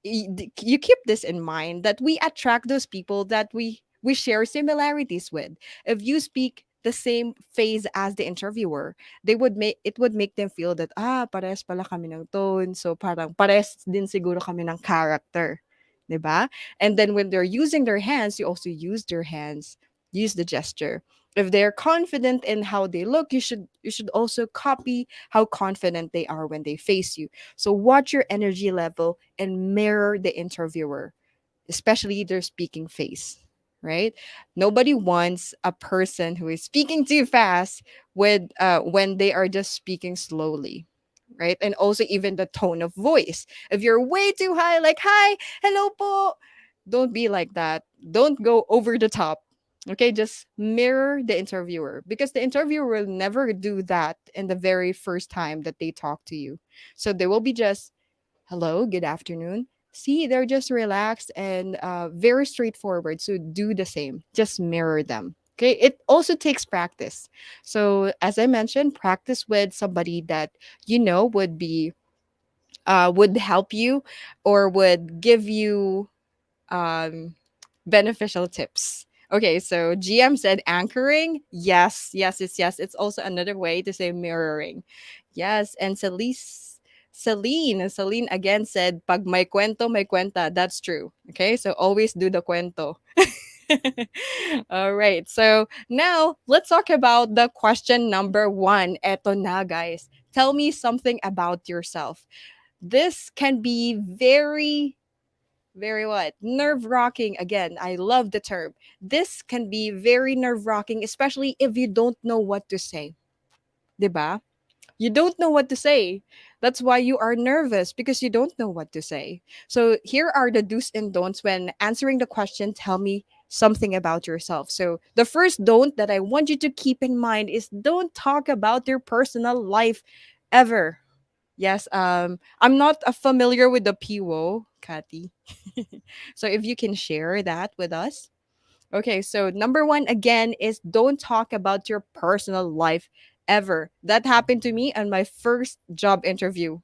you keep this in mind that we attract those people that we share similarities with. If you speak the same phase as the interviewer, it would make them feel that pares pala kami ng tone, so parang pares din siguro kami ng character, 'di ba? And then when they're using their hands, you also use their hands, use the gesture. If they're confident in how they look, you should also copy how confident they are when they face you. So watch your energy level and mirror the interviewer, especially their speaking face, right? Nobody wants a person who is speaking too fast with when they are just speaking slowly, right? And also even the tone of voice. If you're way too high, like hi, hello po, don't be like that. Don't go over the top. Okay, just mirror the interviewer because the interviewer will never do that in the very first time that they talk to you. So they will be just hello, good afternoon. See, they're just relaxed and very straightforward. So do the same, just mirror them. Okay, it also takes practice. So, as I mentioned, practice with somebody that you know would help you or would give you um, beneficial tips. Okay, so GM said anchoring. Yes, yes, it's yes. It's also another way to say mirroring. Yes, and Celine again said, pag may kwento, may kwenta. That's true. Okay, so always do the kwento. All right, so now let's talk about the question number 1. Eto na, guys. Tell me something about yourself. This can be very what? Nerve wracking. Again, I love the term. This can be very nerve wracking, especially if you don't know what to say. 'Di ba? You don't know what to say. That's why you are nervous because you don't know what to say. So here are the do's and don'ts when answering the question, tell me something about yourself. So the first don't that I want you to keep in mind is don't talk about your personal life ever. Yes, I'm not familiar with the PWO, Kathy. So if you can share that with us. Okay, so number one again is don't talk about your personal life ever. That happened to me on my first job interview.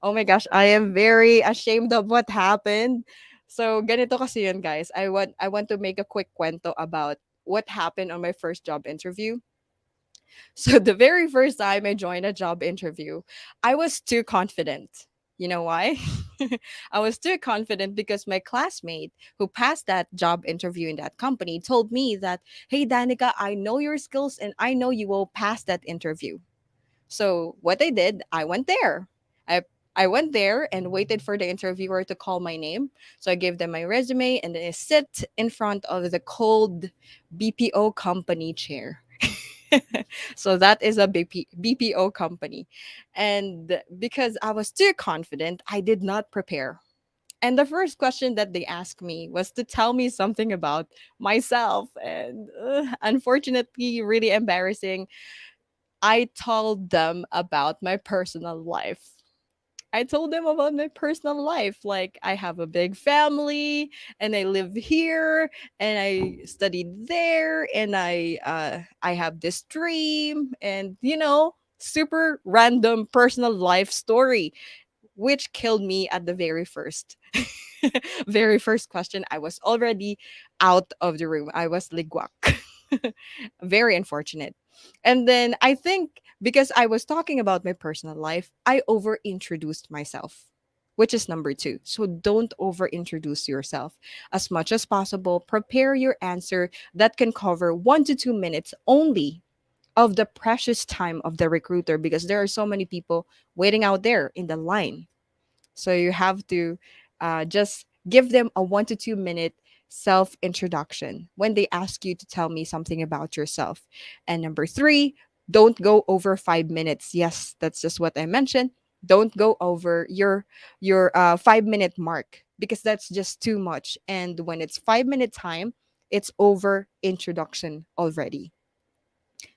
Oh my gosh, I am very ashamed of what happened. So ganito kasi yun, guys. I want to make a quick kwento about what happened on my first job interview. So the very first time I joined a job interview, I was too confident. You know why? I was too confident because my classmate who passed that job interview in that company told me that, hey, Danica, I know your skills and I know you will pass that interview. So what I did, I went there. I went there and waited for the interviewer to call my name. So I gave them my resume and then I sit in front of the cold BPO company chair. So that is a BPO company. And because I was too confident, I did not prepare. And the first question that they asked me was to tell me something about myself. And unfortunately, really embarrassing. I told them about my personal life. I told them about my personal life. Like, I have a big family and I live here and I studied there and I have this dream and super random personal life story which killed me at the very first very first question. I was already out of the room. I was ligwak. Very unfortunate. And then I think because I was talking about my personal life, I over introduced myself, which is number two. So don't over introduce yourself. As much as possible, prepare your answer that can cover 1 to 2 minutes only of the precious time of the recruiter because there are so many people waiting out there in the line. So you have to just give them a 1 to 2 minute self introduction when they ask you to tell me something about yourself. And number three, don't go over 5 minutes. Yes, that's just what I mentioned. Don't go over your 5 minute mark because that's just too much. And when it's 5 minute time, it's over introduction already.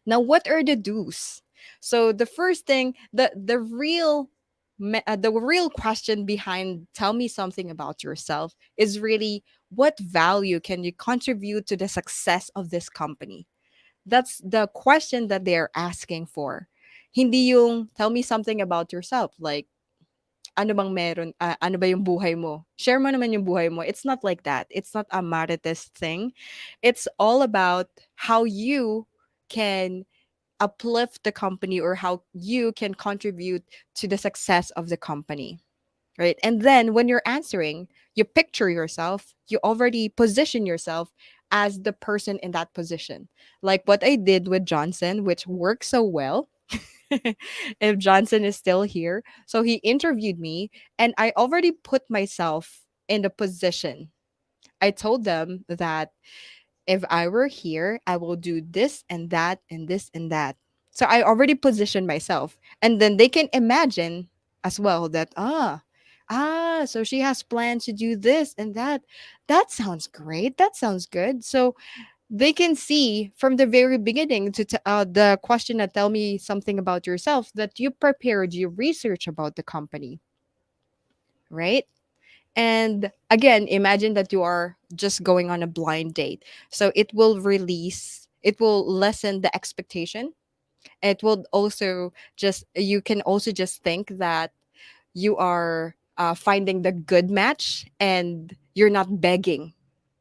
Now, what are the do's? So the first thing, the real question behind tell me something about yourself is really what value can you contribute to the success of this company? That's the question that they're asking for. Hindi yung tell me something about yourself like ano bang meron, ano ba yung buhay mo? Share mo naman yung buhay mo. It's not like that. It's not a marites thing. It's all about how you can uplift the company or how you can contribute to the success of the company, right? And then when you're answering, you picture yourself, you already position yourself as the person in that position, like what I did with Johnson, which worked so well. If Johnson is still here, so he interviewed me and I already put myself in the position. I told them that if I were here, I will do this and that and this and that. So I already positioned myself. And then they can imagine as well that, so she has plans to do this and that. That sounds great. That sounds good. So they can see from the very beginning the question that tell me something about yourself that you prepared, you research about the company, right? And again, imagine that you are just going on a blind date. So it will lessen the expectation. It will also you can also just think that you are finding the good match and you're not begging.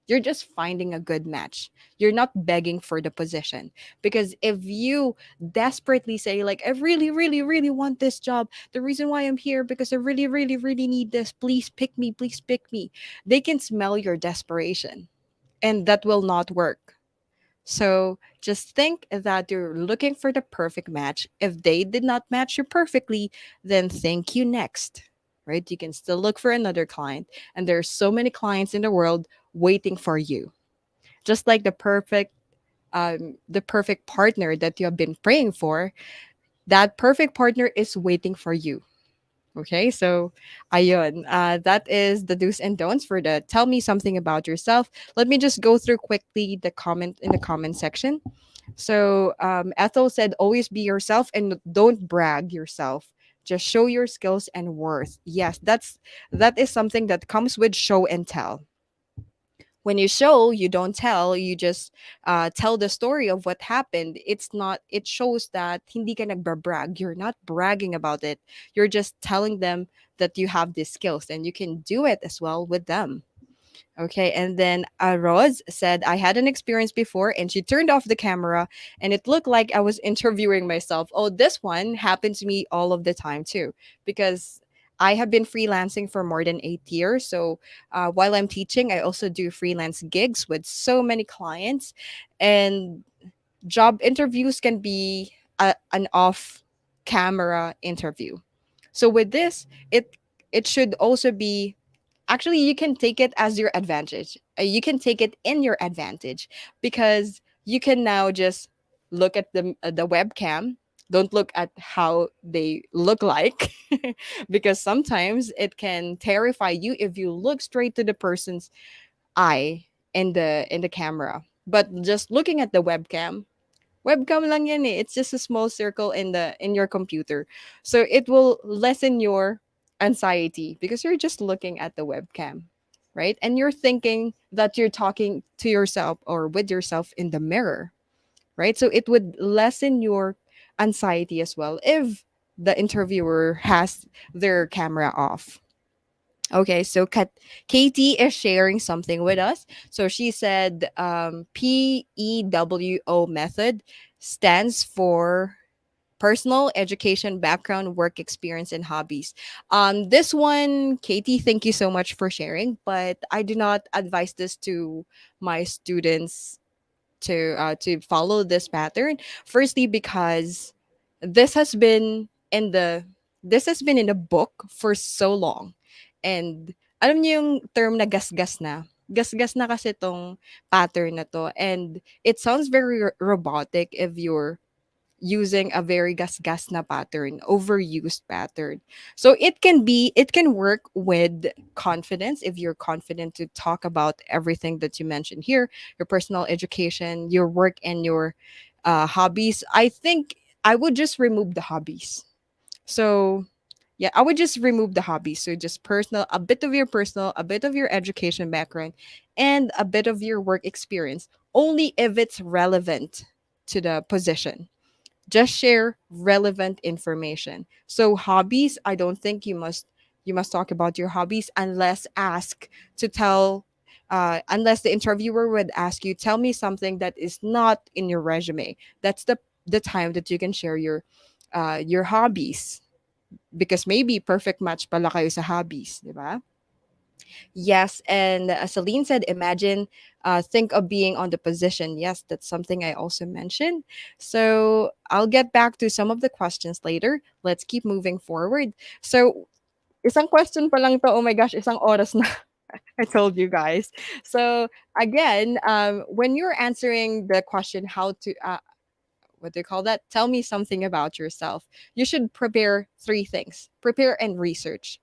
You're just finding a good match. You're not begging for the position. Because if you desperately say, like, I really, really, really want this job, the reason why I'm here, because I really, really, really need this, please pick me. They can smell your desperation. And that will not work. So just think that you're looking for the perfect match. If they did not match you perfectly, then thank you next. Right? You can still look for another client. And there's so many clients in the world waiting for you. Just like the perfect partner that you have been praying for, That perfect partner is waiting for you. Okay, so ayun, that is the do's and don'ts for the tell me something about yourself. Let me just go through quickly the comment in the comment section. So Ethel said, always be yourself and don't brag yourself. Just show your skills and worth. Yes, that is something that comes with show and tell. When you show, you don't tell. You just tell the story of what happened. It's not. It shows that hindi ka nagbabrag. You're not bragging about it. You're just telling them that you have these skills and you can do it as well with them. Okay, and then Rose said, I had an experience before and she turned off the camera and it looked like I was interviewing myself. Oh, this one happened to me all of the time too, because I have been freelancing for more than 8 years. So while I'm teaching, I also do freelance gigs with so many clients. And job interviews can be an off camera interview. So with this, it should also be, actually you can take it as your advantage. You can take it in your advantage because you can now just look at the webcam. Don't look at how they look like because sometimes it can terrify you if you look straight to the person's eye in the camera. But just looking at the webcam lang yan eh. It's just a small circle in your computer. So it will lessen your anxiety because you're just looking at the webcam, right? And you're thinking that you're talking to yourself or with yourself in the mirror, right? So it would lessen your anxiety as well if the interviewer has their camera off. Okay, so Katie is sharing something with us. So she said PEWO method stands for personal education, background, work experience, and hobbies. This one, Katie, thank you so much for sharing, but I do not advise this to my students to follow this pattern. Firstly, because this has been in the this has been in the book for so long. And alam niyo yung term na gasgas na. Gasgas na kasi tong pattern na to. And it sounds very robotic if you're using a very gas na pattern, overused pattern. So it can work with confidence if you're confident to talk about everything that you mentioned here, your personal education, your work, and your hobbies. I think I would just remove the hobbies. So yeah, I would just remove the hobbies. So just personal, a bit of your personal, a bit of your education background, and a bit of your work experience, only if it's relevant to the position. Just share relevant information. So hobbies, I don't think you must talk about your hobbies unless asked to tell unless the interviewer would ask you, tell me something that is not in your resume. That's the time that you can share your hobbies, because maybe perfect match pala kayo sa hobbies, di ba? Yes, and Celine said, imagine, think of being on the position. Yes, that's something I also mentioned. So I'll get back to some of the questions later. Let's keep moving forward. So, isang question pa lang to. Oh my gosh, isang oras na. I told you guys. So again, when you're answering the question, how to, what do you call that? Tell me something about yourself. You should prepare three things: prepare and research,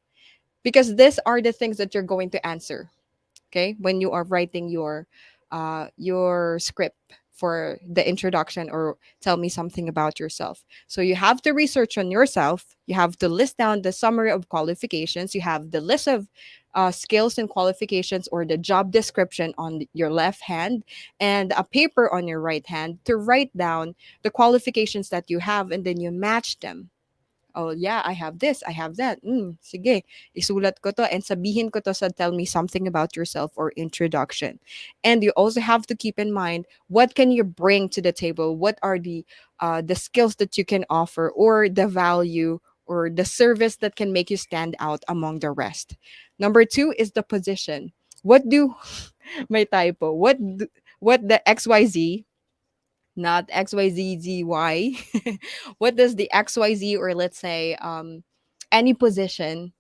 because these are the things that you're going to answer, okay, when you are writing your script for the introduction or tell me something about yourself. So you have to research on yourself, you have to list down the summary of qualifications, you have the list of skills and qualifications or the job description on your left hand, and a paper on your right hand to write down the qualifications that you have, and then you match them. Oh yeah, I have this, I have that. Sige, isulat ko to and sabihin ko to sa tell me something about yourself or introduction. And you also have to keep in mind, what can you bring to the table? What are the skills that you can offer, or the value or the service that can make you stand out among the rest? Number two is the position. What do my typo? What the XYZ, not XYZZY. What does the XYZ, or let's say any position,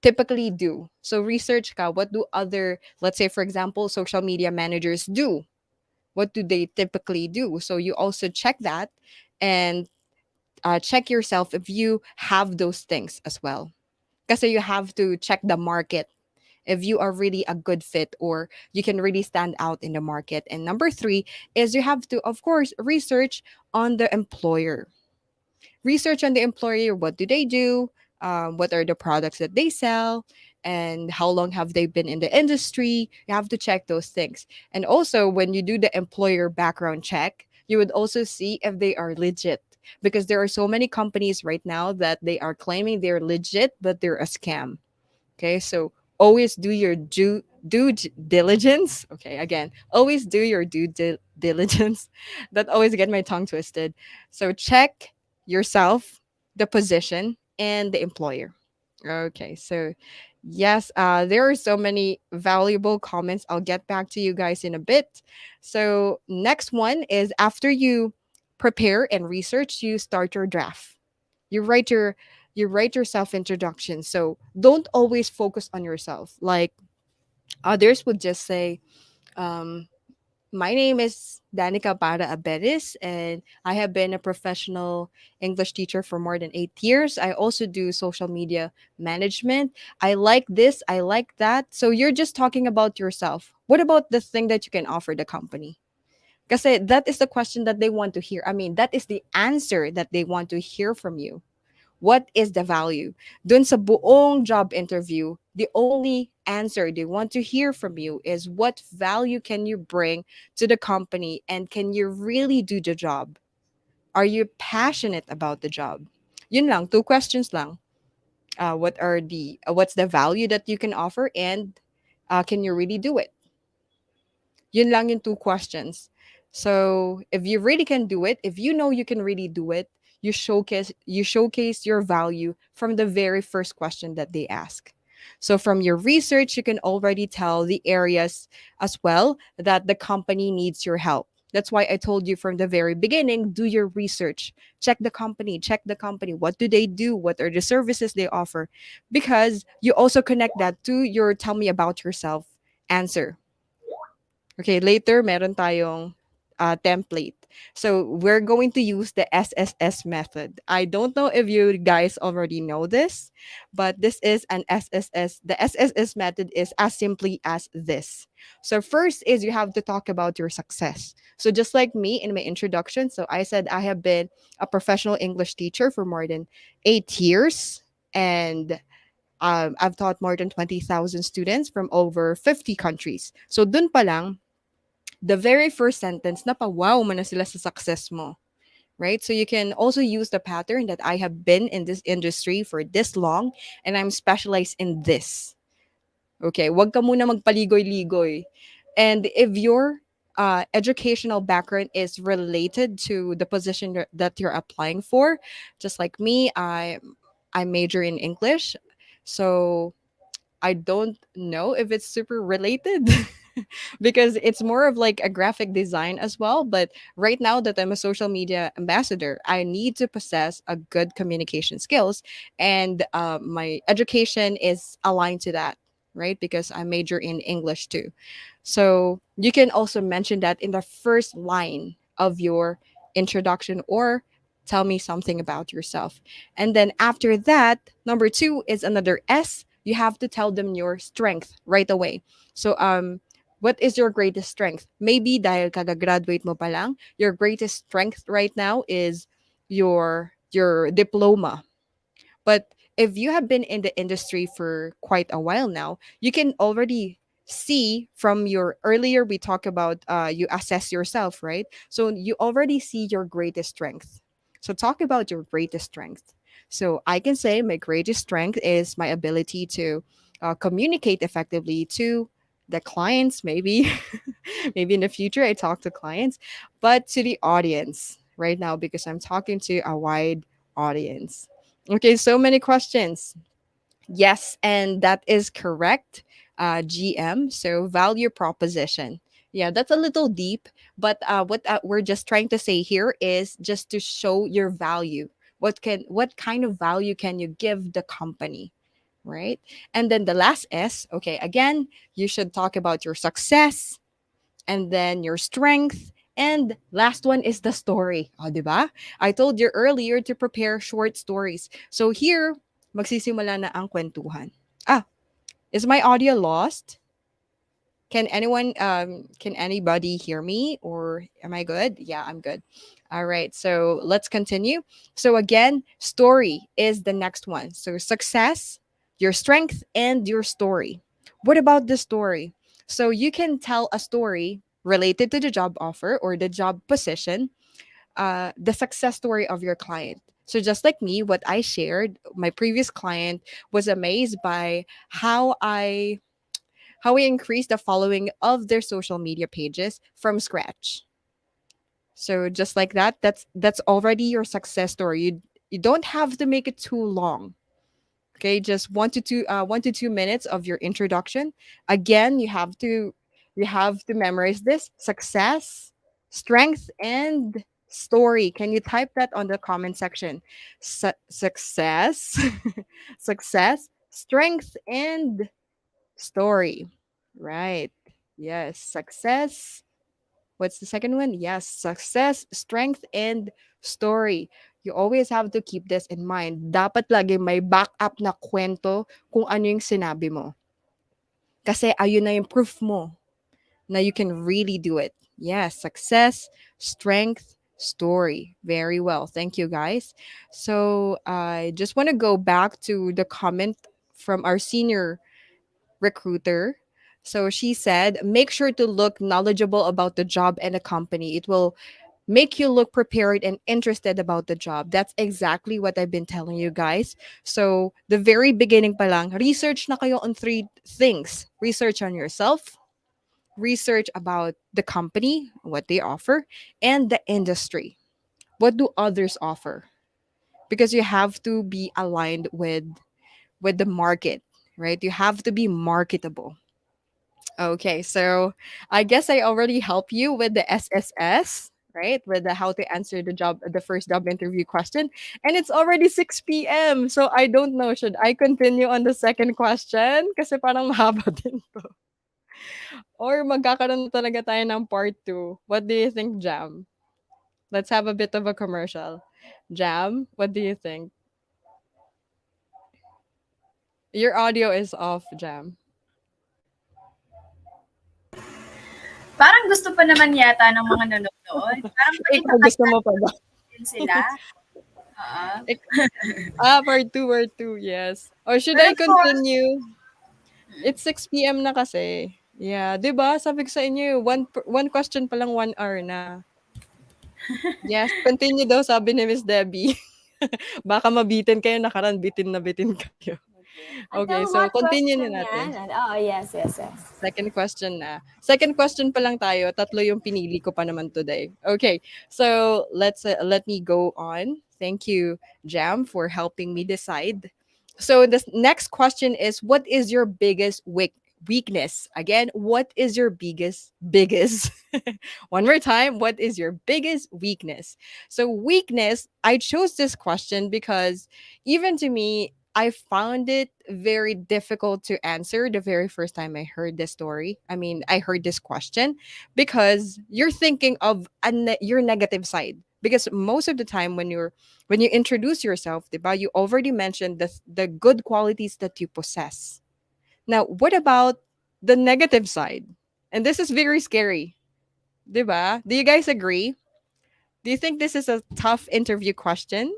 typically do? So research ka, what do other, let's say for example, social media managers do? What do they typically do? So you also check that and check yourself if you have those things as well. Because you have to check the market if you are really a good fit or you can really stand out in the market. And number three is you have to, of course, research on the employer. Research on the employer. What do they do? What are the products that they sell? And how long have they been in the industry? You have to check those things. And also, when you do the employer background check, you would also see if they are legit. Because there are so many companies right now that they are claiming they're legit, but they're a scam. Okay, so always do your diligence. Okay, again, always do your diligence. That always get my tongue twisted. So check yourself, the position, and the employer. Okay, so yes, there are so many valuable comments. I'll get back to you guys in a bit. So next one is after you prepare and research, you start your draft. You write your you write your self introduction. So don't always focus on yourself. Like others would just say, um, my name is Danica Para Aberis, and I have been a professional English teacher for more than 8 years. I also do social media management. I like this, I like that. So you're just talking about yourself. What about the thing that you can offer the company? Because that is the question that they want to hear. I mean, that is the answer that they want to hear from you. What is the value? Dun sa buong job interview, the only answer they want to hear from you is what value can you bring to the company and can you really do the job? Are you passionate about the job? Yun lang, two questions lang. What's the value that you can offer and can you really do it? Yun lang yung two questions. So if you really can do it, if you know you can really do it, you showcase your value from the very first question that they ask. So from your research, you can already tell the areas as well that the company needs your help. That's why I told you from the very beginning, do your research. Check the company, check the company. What do they do? What are the services they offer? Because you also connect that to your tell me about yourself answer. Okay, later meron tayong template. So we're going to use the SSS method. I don't know if you guys already know this, but this is an SSS. The SSS method is as simply as this. So first is you have to talk about your success. So just like me in my introduction, so I said I have been a professional English teacher for more than 8 years, and I've taught more than 20,000 students from over 50 countries. So dun pa lang, the very first sentence, napa-wow mo na sila sa success mo. Right? So you can also use the pattern that I have been in this industry for this long and I'm specialized in this. Okay, wag ka muna magpaligoy-ligoy. And if your educational background is related to the position that you're applying for, just like me, I major in English. So I don't know if it's super related because it's more of like a graphic design as well. But right now that I'm a social media ambassador, I need to possess a good communication skills, and my education is aligned to that, right? Because I major in English too. So you can also mention that in the first line of your introduction or tell me something about yourself. And then after that, number two is another S. You have to tell them your strength right away. So what is your greatest strength? Maybe dahil kagagraduate mo pa lang, your greatest strength right now is your diploma. But if you have been in the industry for quite a while now, you can already see from your earlier we talk about you assess yourself, right? So you already see your greatest strength. So talk about your greatest strength. So I can say my greatest strength is my ability to communicate effectively to the clients, maybe maybe in the future I talk to clients, but to the audience right now because I'm talking to a wide audience. Okay, so many questions. Yes, and that is correct, GM. So value proposition. Yeah, that's a little deep, but what we're just trying to say here is just to show your value. What kind of value can you give the company, right? And then the last S. Okay, again, you should talk about your success, and then your strength, And last one is the story. O, di ba? I told you earlier to prepare short stories. So here, magsisimula na ang kwentuhan. Ah, is my audio lost? Can anybody hear me or am I good? Yeah, I'm good. All right, so let's continue. So again, story is the next one. So success, your strength, and your story. What about the story? So you can tell a story related to the job offer or the job position, the success story of your client. So just like me, what I shared, my previous client was amazed by how we increase the following of their social media pages from scratch. So just like that, that's already your success story. You don't have to make it too long. Okay, just 1 to 2 minutes of your introduction. Again, you have to memorize this success, strength, and story. Can you type that on the comment section? Success, success, strength, and story. Right. Yes. Success. What's the second one? Yes. Success, strength, and story. You always have to keep this in mind. Dapat lagi may backup na kwento kung ano yung sinabi mo. Kasi ayun na yung proof mo na you can really do it. Yes. Success, strength, story. Very well. Thank you, guys. So I just want to go back to the comment from our senior recruiter. So she said, make sure to look knowledgeable about the job and the company. It will make you look prepared and interested about the job. That's exactly what I've been telling you guys. So, the very beginning pa lang, research na kayo on three things. Research on yourself, research about the company, what they offer, and the industry. What do others offer? Because you have to be aligned with the market, right? You have to be marketable. Okay, so I guess I already helped you with the SSS, right? With the how to answer the first job interview question. And it's already 6 p.m. So I don't know, should I continue on the second question? Kasi parang mahaba din to. Or magkakaroon na talaga tayo ng part 2. What do you think, Jam? Let's have a bit of a commercial. Jam, what do you think? Your audio is off, Jam. Parang gusto pa naman yata ng mga nanonood. Parang Ikaw gusto mo pa ba? din sila. Oo. Part 2, yes. Or should Pero I continue? It's 6 p.m. na kasi. Yeah, 'di ba? Sabi ko sa inyo, one question pa lang 1 hour na. Yes, continue daw sabi ni Miss Debbie. Baka mabitin kayo, nakaraan bitin na bitin kayo. Okay, Until so what continue question na natin. yan? Oh, yes, yes, yes. Second question na. Second question pa lang tayo. Tatlo yung pinili ko pa naman today. Okay. So, let me go on. Thank you, Jam, for helping me decide. So, the next question is, what is your biggest weakness? Again, what is your biggest one more time, what is your biggest weakness? So, weakness, I chose this question because even to me, I found it very difficult to answer the very first time I heard this story. I mean, I heard this question because you're thinking of your negative side. Because most of the time when you introduce yourself, diba, you already mentioned the good qualities that you possess. Now, what about the negative side? And this is very scary. Diba? Do you guys agree? Do you think this is a tough interview question?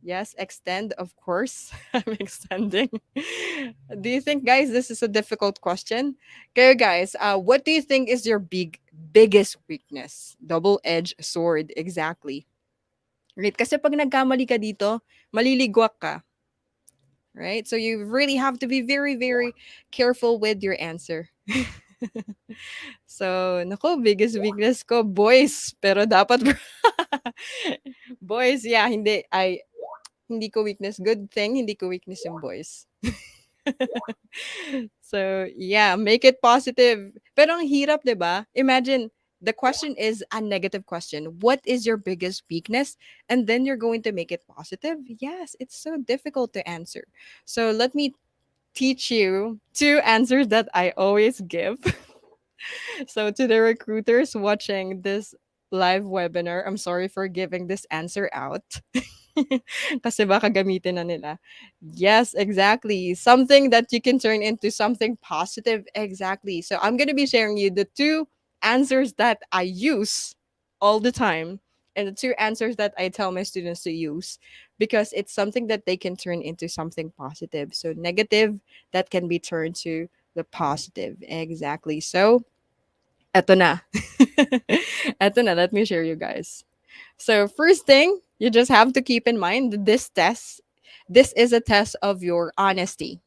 Yes, extend, of course. I'm extending. Do you think, guys, this is a difficult question? Okay, guys, what do you think is your biggest weakness? Double-edged sword, exactly. Right? Kasi pag nagkamali ka dito, maliligwak ka. Right? So you really have to be very, very careful with your answer. So, nako, biggest weakness ko, boys. Pero dapat, boys, yeah, hindi ko weakness. Good thing, hindi ko weakness yung boys. So, yeah, make it positive. Pero ang hirap, di ba? Imagine, the question is a negative question. What is your biggest weakness? And then you're going to make it positive? Yes, it's so difficult to answer. So, let me teach you two answers that I always give. So to the recruiters watching this live webinar, I'm sorry for giving this answer out. Kasi baka gamitin na nila. Yes, exactly. Something that you can turn into something positive. Exactly. So I'm going to be sharing you the two answers that I use all the time and the two answers that I tell my students to use because it's something that they can turn into something positive. So negative that can be turned to the positive. Exactly. So eto na. Eto na. Let me share you guys. So first thing, you just have to keep in mind that this is a test of your honesty.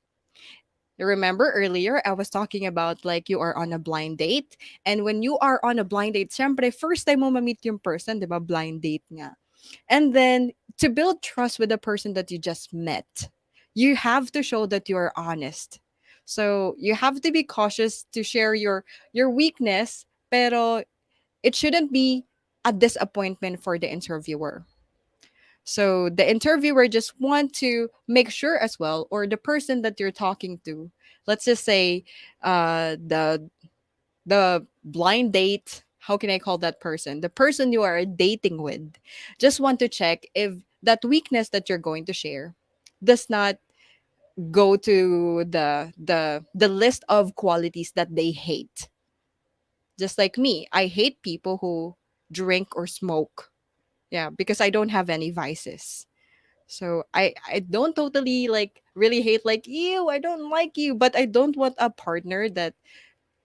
You remember earlier I was talking about like you are on a blind date and when you are on a blind date, syempre first time mo ma-meet yung person, 'di ba? Blind date nga. And then to build trust with the person that you just met, you have to show that you are honest. So you have to be cautious to share your weakness, pero it shouldn't be a disappointment for the interviewer. So the interviewer just want to make sure as well, or the person that you're talking to, let's just say the blind date, how can I call that person? The person you are dating with, just want to check if that weakness that you're going to share does not go to the list of qualities that they hate. Just like me, I hate people who drink or smoke. Yeah, because I don't have any vices. So I don't totally like really hate like you, I don't like you, but I don't want a partner that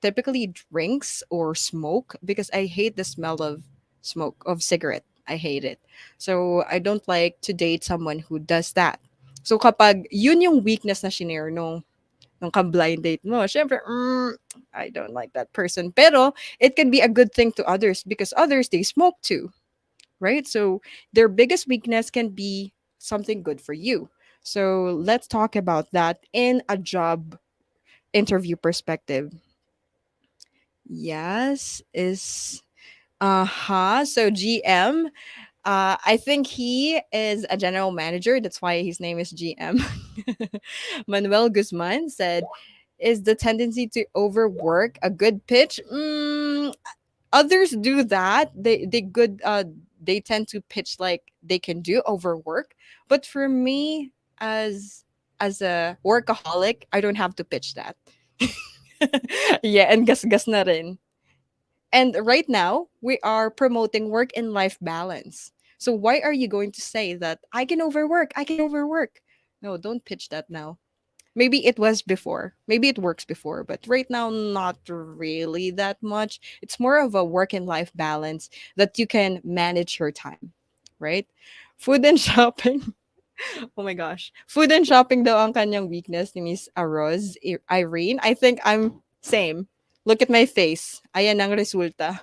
typically drinks or smoke because I hate the smell of smoke of cigarette. I hate it. So I don't like to date someone who does that. So kapag yun yung weakness na shinare nung ka-blind date mo, syempre, I don't like that person. Pero it can be a good thing to others because others they smoke too, right? So their biggest weakness can be something good for you. So let's talk about that in a job interview perspective. Yes, is so GM, I think he is a general manager. That's why his name is GM. Manuel Guzman said, "Is the tendency to overwork a good pitch?" Others do that. They tend to pitch like they can do overwork. But for me, as a workaholic, I don't have to pitch that. Yeah, and gas-gas na rin. And right now, we are promoting work and life balance. So why are you going to say that I can overwork? I can overwork. No, don't pitch that now. Maybe it was before. Maybe it works before, but right now not really that much. It's more of a work and life balance that you can manage your time, right? Food and shopping. Oh my gosh. Food and shopping daw ang kanyang weakness ni Miss Irene. I think I'm same. Look at my face. Ayan ang resulta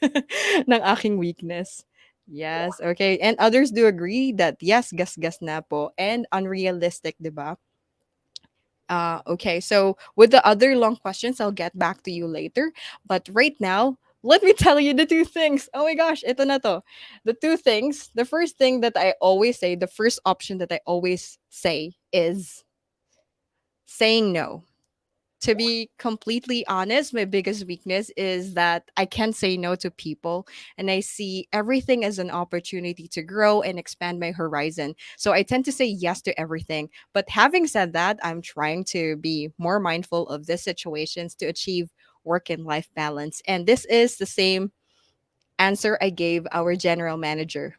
ng aking weakness. Yes, okay. And others do agree that yes, gas-gas na po and unrealistic, 'di ba? Okay, so with the other long questions, I'll get back to you later. But right now, let me tell you the two things. Oh my gosh, ito na to. The two things. The first thing that I always say, the first option that I always say is saying no. To be completely honest, my biggest weakness is that I can't say no to people and I see everything as an opportunity to grow and expand my horizon. So I tend to say yes to everything. But having said that, I'm trying to be more mindful of these situations to achieve work and life balance. And this is the same answer I gave our general manager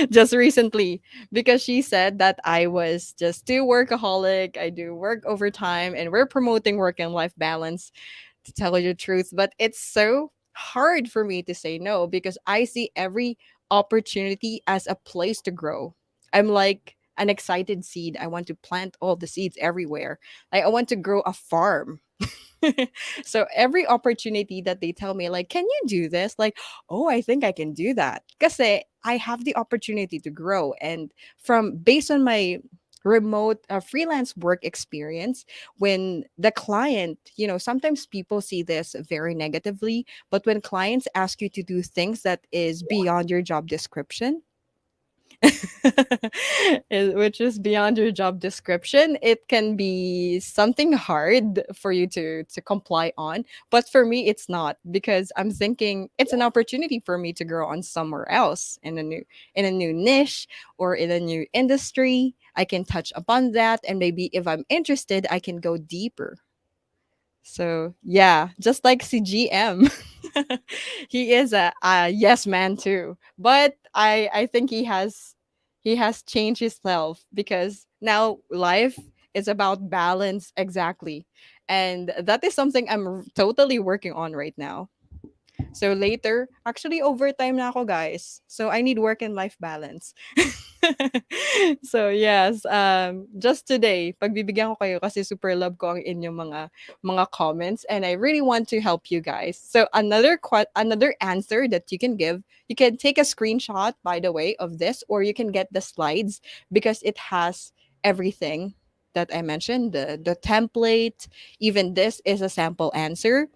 just recently because she said that I was just too workaholic. I do work overtime and we're promoting work and life balance to tell you the truth. But it's so hard for me to say no because I see every opportunity as a place to grow. I'm like an excited seed. I want to plant all the seeds everywhere. Like I want to grow a farm. So every opportunity that they tell me, like, can you do this? Like, oh, I think I can do that. Kasi I have the opportunity to grow. And from based on my remote freelance work experience, when the client, sometimes people see this very negatively, but when clients ask you to do things that is beyond your job description, which is beyond your job description. It can be something hard for you to comply on, but for me it's not, because I'm thinking it's an opportunity for me to grow on somewhere else, in a new niche or in a new industry. I can touch upon that, and maybe if I'm interested I can go deeper. So yeah, just like CGM, he is a yes man too. But I think he has changed himself, because now life is about balance, exactly, and that is something totally working on right now. So later, actually overtime na ako, guys. So I need work and life balance. So yes, just today, pagbibigyan ko kayo kasi super love ko ang inyong mga comments, and I really want to help you guys. So another answer that you can give, you can take a screenshot by the way of this, or you can get the slides, because it has everything that I mentioned, the template, even this is a sample answer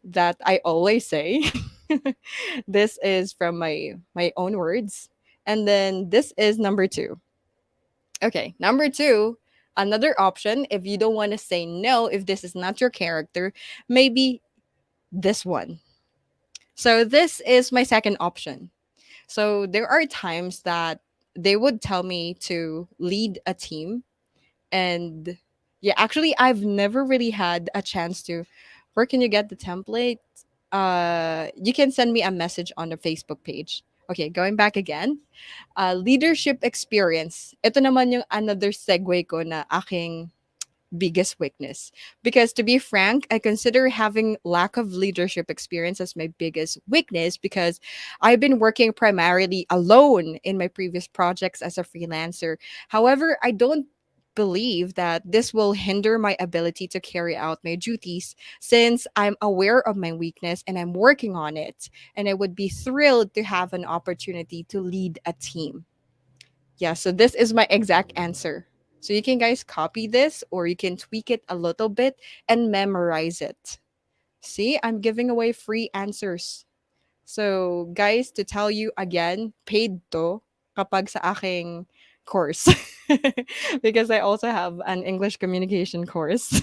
that I always say. This is from my own words. And then this is number 2. Okay, number 2, another option if you don't want to say no, if this is not your character, maybe this one. So this is my second option. So there are times that they would tell me to lead a team, and yeah, actually I've never really had a chance to, where can you get the template? You can send me a message on the Facebook page. Okay, going back again. Leadership experience. Ito naman yung another segue ko na aking biggest weakness. Because to be frank, I consider having lack of leadership experience as my biggest weakness, because I've been working primarily alone in my previous projects as a freelancer. However, I don't believe that this will hinder my ability to carry out my duties, since I'm aware of my weakness and I'm working on it. And I would be thrilled to have an opportunity to lead a team. Yeah, so this is my exact answer. So you can guys copy this, or you can tweak it a little bit and memorize it. See, I'm giving away free answers. So guys, to tell you again, paid to kapag sa aking course. Because I also have an English communication course.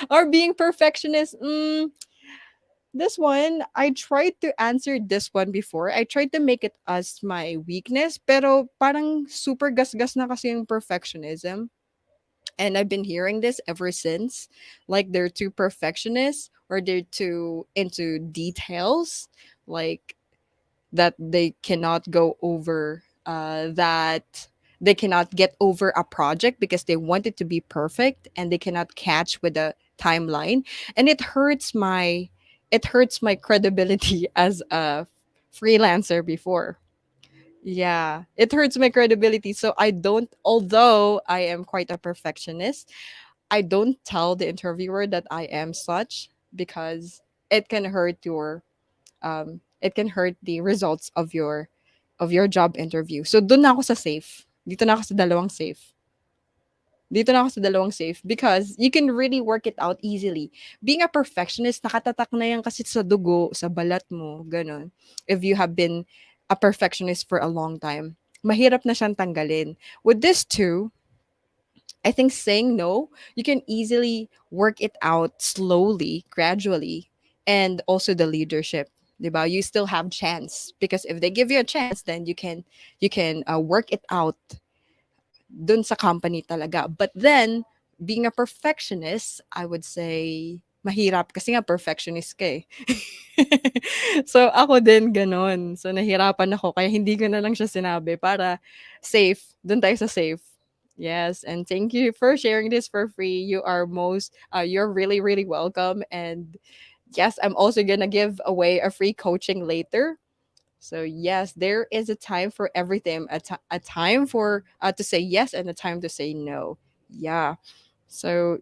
Or being perfectionist, this one, I tried to answer this one before. I tried to make it as my weakness, pero parang super gasgas na kasi yung perfectionism. And I've been hearing this ever since. Like they're too perfectionist, or they're too into details. Like that they cannot go over that they cannot get over a project because they want it to be perfect, and they cannot catch with the timeline, and it hurts my credibility as a freelancer before. Yeah, it hurts my credibility. So I don't, although I am quite a perfectionist, I don't tell the interviewer that I am such, because it can hurt your it can hurt the results of your job interview. So doon na ako sa safe. Dito na ako sa dalawang safe. Dito na ako sa dalawang safe, because you can really work it out easily. Being a perfectionist, nakatatak na yan kasi sa dugo, sa balat mo, ganun. If you have been a perfectionist for a long time, mahirap na siyang tanggalin. With this too, I think saying no, you can easily work it out slowly, gradually, and also the leadership. Diba? You still have chance, because if they give you a chance, then you can work it out dun sa company talaga. But then, being a perfectionist, I would say mahirap kasi nga perfectionist ka eh. So ako din ganon. So nahirapan ako, kaya hindi ko na lang siya sinabi para safe. Dun tayo sa safe. Yes, and thank you for sharing this for free. You're really, really welcome. And yes, I'm also gonna give away a free coaching later. So yes, there is a time for everything. A time for to say yes, and a time to say no. Yeah. So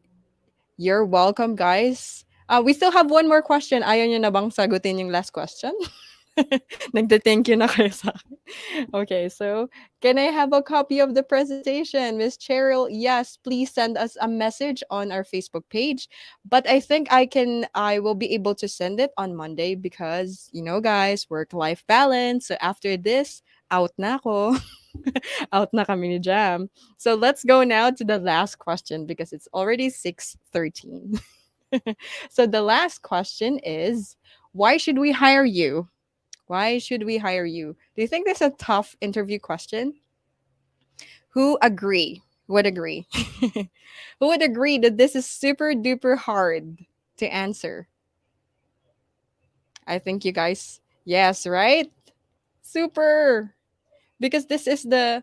you're welcome, guys. We still have one more question. Ayaw nyo na bang sagutin yung last question? Nagte-thank you na kayo sa akin. Okay, so can I have a copy of the presentation, Miss Cheryl? Yes, please send us a message on our Facebook page. But I think I will be able to send it on Monday because, guys, work-life balance. So after this, out na ako. Out na kami ni Jam. So let's go now to the last question because it's already 6:13. So the last question is, why should we hire you? Why should we hire you? Do you think this is a tough interview question? Who agree? Would agree? Who would agree that this is super duper hard to answer? I think you guys, yes, right? Super. Because this is the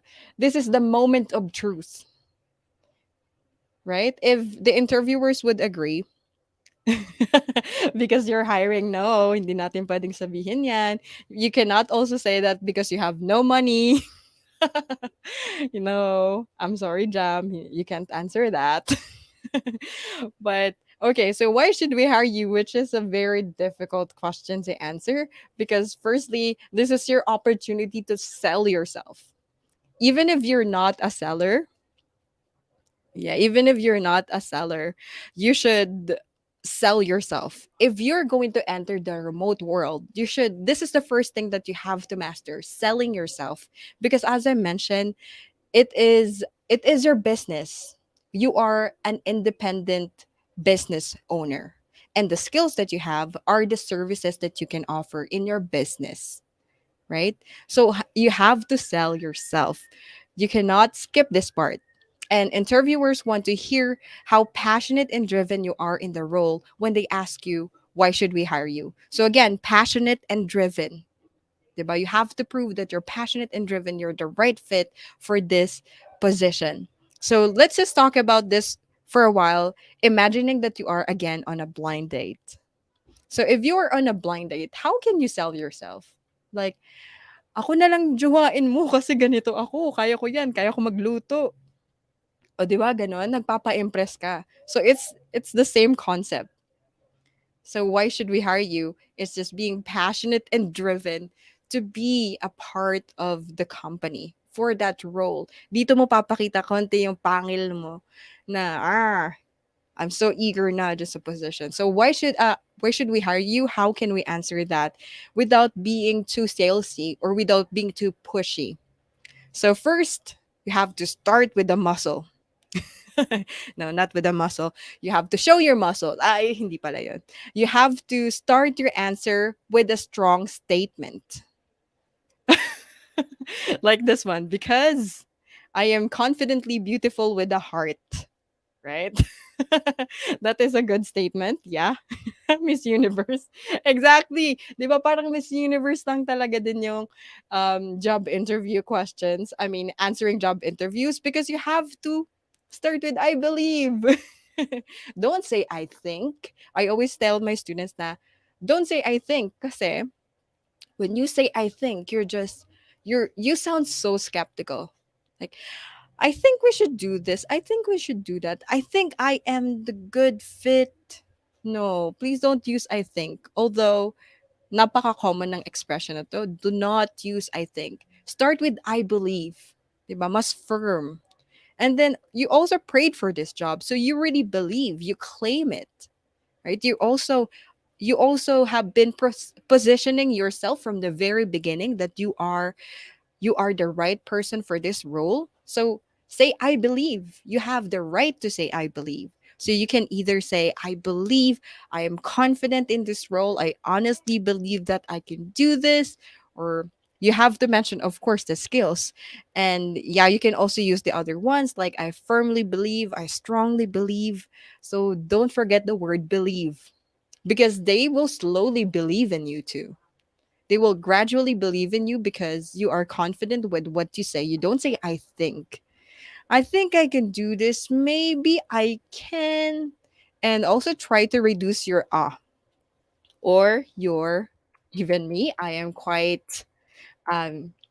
moment of truth, right? If the interviewers would agree, because you're hiring, no, hindi natin pwedeng sabihin yan. You cannot also say that because you have no money. I'm sorry, Jam. You can't answer that. But okay, so why should we hire you? Which is a very difficult question to answer because, firstly, this is your opportunity to sell yourself. Even if you're not a seller, yeah, even if you're not a seller, you should sell yourself. If you're going to enter the remote world, this is the first thing that you have to master, selling yourself. Because as I mentioned, it is your business. You are an independent business owner. And the skills that you have are the services that you can offer in your business, right? So you have to sell yourself. You cannot skip this part. And interviewers want to hear how passionate and driven you are in the role when they ask you, why should we hire you? So again, passionate and driven. Diba? You have to prove that you're passionate and driven, you're the right fit for this position. So let's just talk about this for a while, imagining that you are again on a blind date. So if you're on a blind date, how can you sell yourself? Like, ako na lang jowain mo kasi ganito ako, kaya ko yan, kaya ko magluto. O 'di ba gano'n, nagpapa-impress ka. So it's the same concept. So why should we hire you? It's just being passionate and driven to be a part of the company for that role. Dito mo papakita konti yung pangil mo na, I'm so eager na just a position. So why should we hire you? How can we answer that without being too salesy or without being too pushy? So first, you have to start with the muscle. No, not with the muscle. You have to show your muscle. Ay, hindi pala yun. You have to start your answer with a strong statement. Like this one, because I am confidently beautiful with a heart, right? That is a good statement. Yeah. Miss Universe. Exactly. 'Di ba parang Miss Universe lang talaga din yung job interview questions. I mean, answering job interviews because you have to start with I believe. Don't say I think. I always tell my students na don't say I think kasi when you say I think, you sound so skeptical. Like, I think we should do this. I think we should do that. I think I am the good fit. No, please don't use I think. Although, napaka-common ng expression na to. Do not use I think. Start with I believe. Diba? Mas firm. And then, you also prayed for this job. So, you really believe. You claim it. Right? You also have been positioning yourself from the very beginning that you are the right person for this role. So say, I believe. You have the right to say, I believe. So you can either say, I believe, I am confident in this role. I honestly believe that I can do this. Or you have to mention, of course, the skills. And yeah, you can also use the other ones like, I firmly believe, I strongly believe. So don't forget the word believe because they will slowly believe in you too. They will gradually believe in you because you are confident with what you say. You don't say, I think. I think I can do this. Maybe I can. And also try to reduce your or your, even me, I am quite,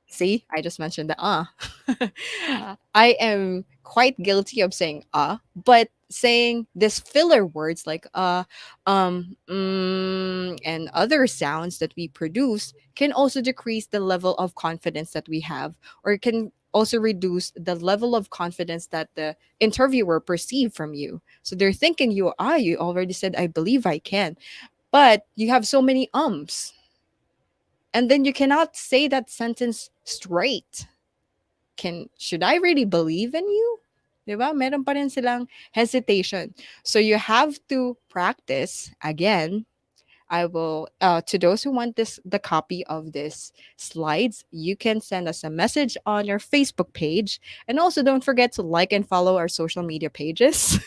see, I just mentioned the I am quite guilty of saying but saying these filler words like and other sounds that we produce can also decrease the level of confidence that we have, or can also reduce the level of confidence that the interviewer perceive from you. So they're thinking you already said I believe I can, but you have so many ums, and then you cannot say that sentence straight. Should I really believe in you? 'Di ba? Meron pa rin silang hesitation. So you have to practice again. I will to those who want the copy of this slides, you can send us a message on your Facebook page, and also don't forget to like and follow our social media pages.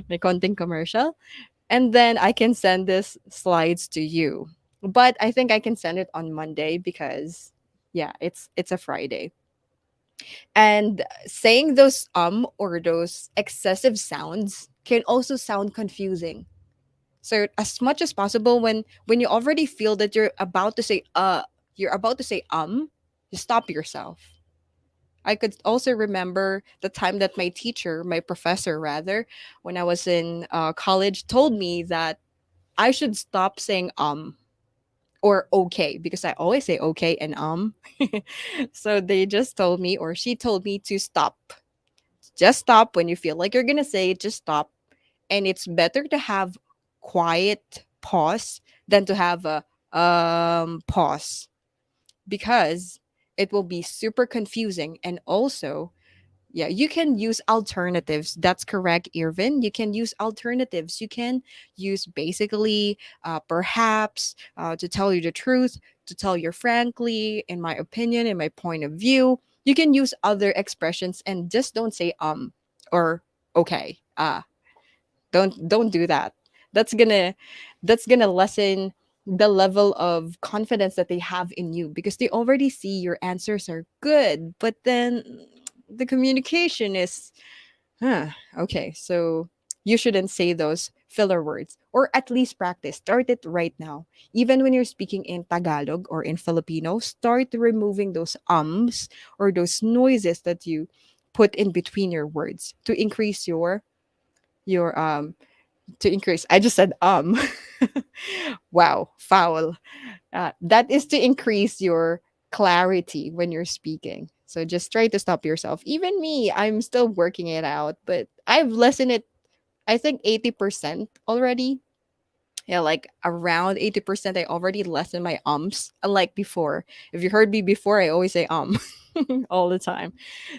May konting commercial. And then I can send this slides to you. But I think I can send it on Monday because yeah, it's a Friday. And saying those or those excessive sounds can also sound confusing. So as much as possible, when you already feel that you're about to say you stop yourself. I could also remember the time that my professor rather, when I was in college, told me that I should stop saying or okay, because I always say okay and so they just told me, or she told me, to stop. Just stop when you feel like you're gonna say it, just stop. And it's better to have quiet pause than to have a pause, because it will be super confusing. And also, yeah, you can use alternatives. That's correct, Irvin. You can use alternatives. You can use basically, perhaps, to tell you the truth, to tell you frankly, in my opinion, in my point of view. You can use other expressions and just don't say or okay. Don't do that. That's gonna lessen the level of confidence that they have in you, because they already see your answers are good, but then the communication is okay. So you shouldn't say those filler words, or at least practice. Start it right now. Even when you're speaking in Tagalog or in Filipino, start removing those or those noises that you put in between your words to increase your to increase. I just said wow, foul. That is to increase your clarity when you're speaking. So just try to stop yourself. Even me, I'm still working it out, but I've lessened it, I think 80% already. Yeah, like around 80%, I already lessened my unlike before. If you heard me before, I always say all the time.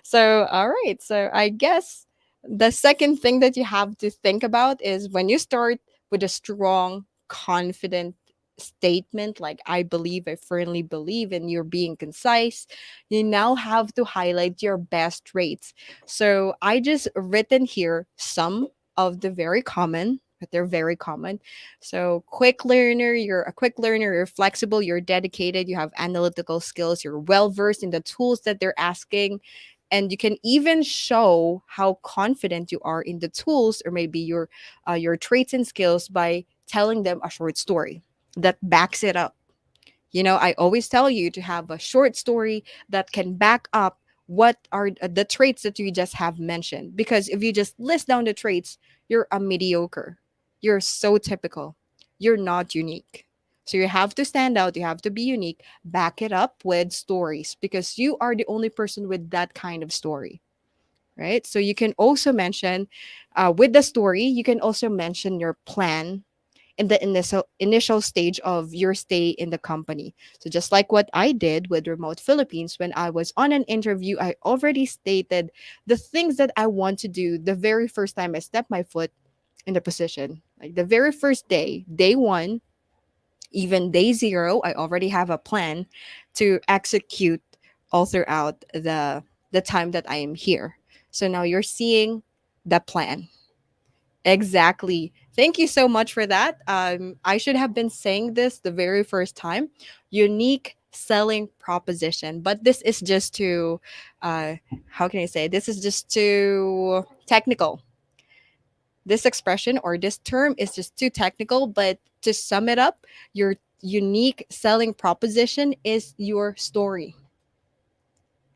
So, all right. So, I guess the second thing that you have to think about is when you start with a strong, confident statement like I believe, I firmly believe, and you're being concise, you now have to highlight your best traits. So, I just written here some of the very common, but they're very common. So, quick learner, you're a quick learner, you're flexible, you're dedicated, you have analytical skills, you're well versed in the tools that they're asking. And you can even show how confident you are in the tools, or maybe your traits and skills, by telling them a short story that backs it up. I always tell you to have a short story that can back up what are the traits that you just have mentioned. Because if you just list down the traits, you're a mediocre. You're so typical. You're not unique. So you have to stand out, you have to be unique, back it up with stories, because you are the only person with that kind of story, right? So you can also mention, with the story, you can also mention your plan in the initial stage of your stay in the company. So just like what I did with Remote Philippines, when I was on an interview, I already stated the things that I want to do the very first time I step my foot in the position. Like the very first day, day one, even day zero, I already have a plan to execute all throughout the time that I am here. So now you're seeing the plan. Exactly. Thank you so much for that. I should have been saying this the very first time. Unique selling proposition, but this is just too, uh, how can I say? This is just too technical. This expression or this term is just too technical. But to sum it up, your unique selling proposition is your story,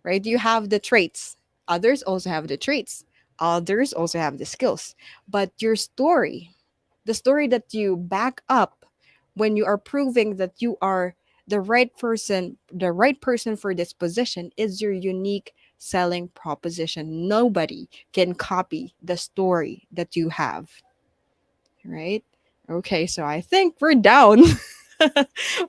right? You have the traits. Others also have the traits. Others also have the skills. But your story, the story that you back up when you are proving that you are the right person for this position is your unique selling proposition. Nobody can copy the story that you have, right? Okay, so I think we're down.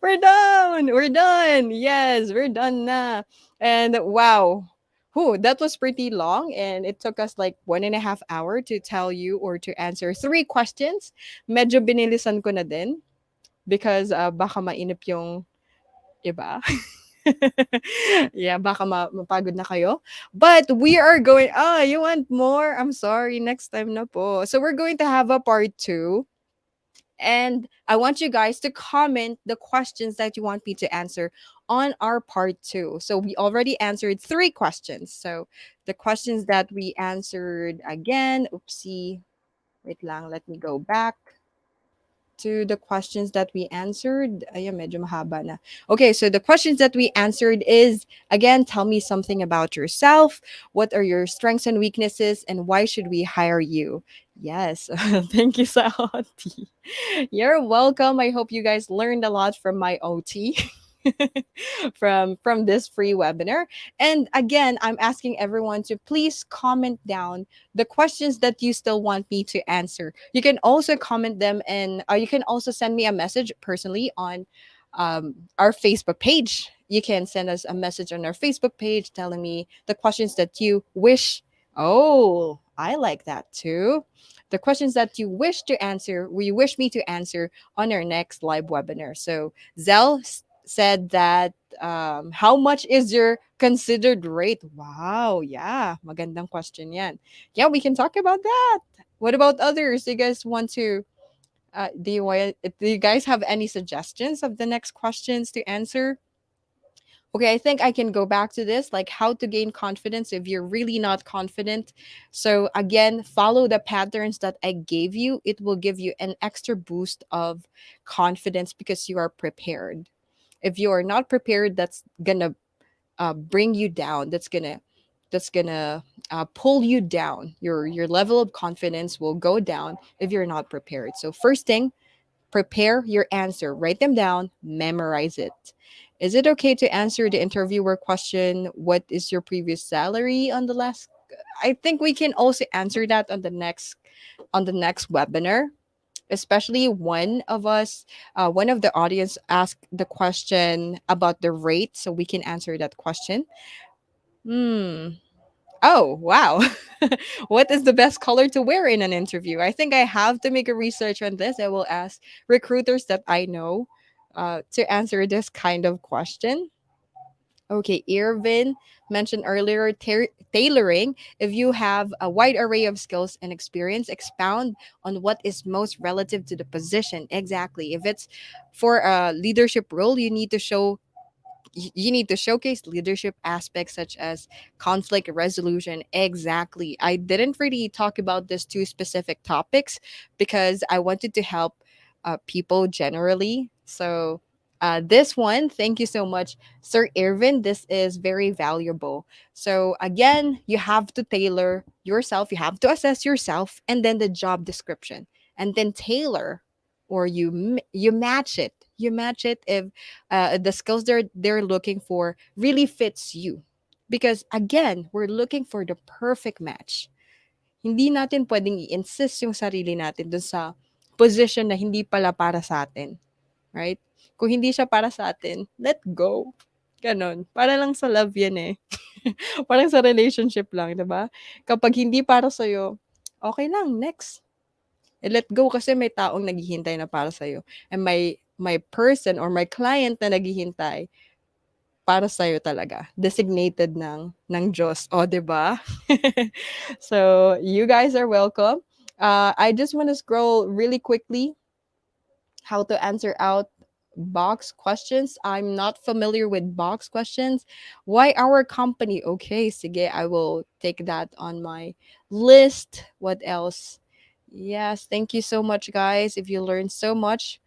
We're done. We're done. Yes, we're done na. And wow. Whew, that was pretty long and it took us like 1.5 hours to tell you or to answer three questions. Medyo binilisan ko na din because baka mainip yung iba. Yeah, baka mapagod na kayo. But we are going, you want more? I'm sorry, next time na po. So we're going to have a part two. And I want you guys to comment the questions that you want me to answer on our part two. So we already answered three questions. So the questions that we answered again, oopsie, wait lang, let me go back to the questions that we answered. Ayan, medyo mahaba na. Okay, so the questions that we answered is, again, tell me something about yourself. What are your strengths and weaknesses, and why should we hire you? Yes, thank you, sa OT. You're welcome. I hope you guys learned a lot from my OT. From this free webinar. And again, I'm asking everyone to please comment down the questions that you still want me to answer. You can also comment them, and you can also send me a message personally on our Facebook page. You can send us a message on our Facebook page telling me the questions that you wish. Oh, I like that too. The questions that you wish to answer, we wish me to answer on our next live webinar. So Zell said that how much is your considered rate? Wow, yeah, magandang question yan. Yeah, we can talk about that. What about others? Do you guys want to? Do you guys have any suggestions of the next questions to answer? Okay, I think I can go back to this, like how to gain confidence if you're really not confident. So again, follow the patterns that I gave you. It will give you an extra boost of confidence because you are prepared. If you are not prepared, that's gonna bring you down. That's gonna pull you down. Your level of confidence will go down if you're not prepared. So first thing, prepare your answer, write them down, memorize it. Is it okay to answer the interviewer question? What is your previous salary on the last? I think we can also answer that on the next webinar, especially one of the audience asked the question about the rate, so we can answer that question. Hmm. Oh, wow. What is the best color to wear in an interview? I think I have to make a research on this. I will ask recruiters that I know to answer this kind of question. Okay, Irvin mentioned earlier tailoring. If you have a wide array of skills and experience, expound on what is most relative to the position. Exactly. If it's for a leadership role, you need to showcase leadership aspects such as conflict resolution. Exactly. I didn't really talk about these two specific topics because I wanted to help people generally. So, this one, thank you so much, Sir Irvin. This is very valuable. So, again, you have to tailor yourself, you have to assess yourself, and then the job description, and then tailor or you match it. You match it if the skills they're looking for really fits you. Because again, we're looking for the perfect match. Hindi natin pwedeng i-insist yung sarili natin dun sa position na hindi pala para sa atin, right? Kung hindi siya para sa atin, let go. Ganon. Para lang sa love yan eh. Parang sa relationship lang, 'di ba? Kapag hindi para sa'yo, okay lang, next. Let go kasi may taong naghihintay na para sa'yo. And my person or my client na naghihintay para sa'yo talaga. Designated ng Diyos. O, 'di ba? So, you guys are welcome. I just want to scroll really quickly how to answer out box questions. I'm not familiar with box questions. Why our company? Okay, sige, I will take that on my list. What else? Yes, thank you so much, guys. If you learned so much,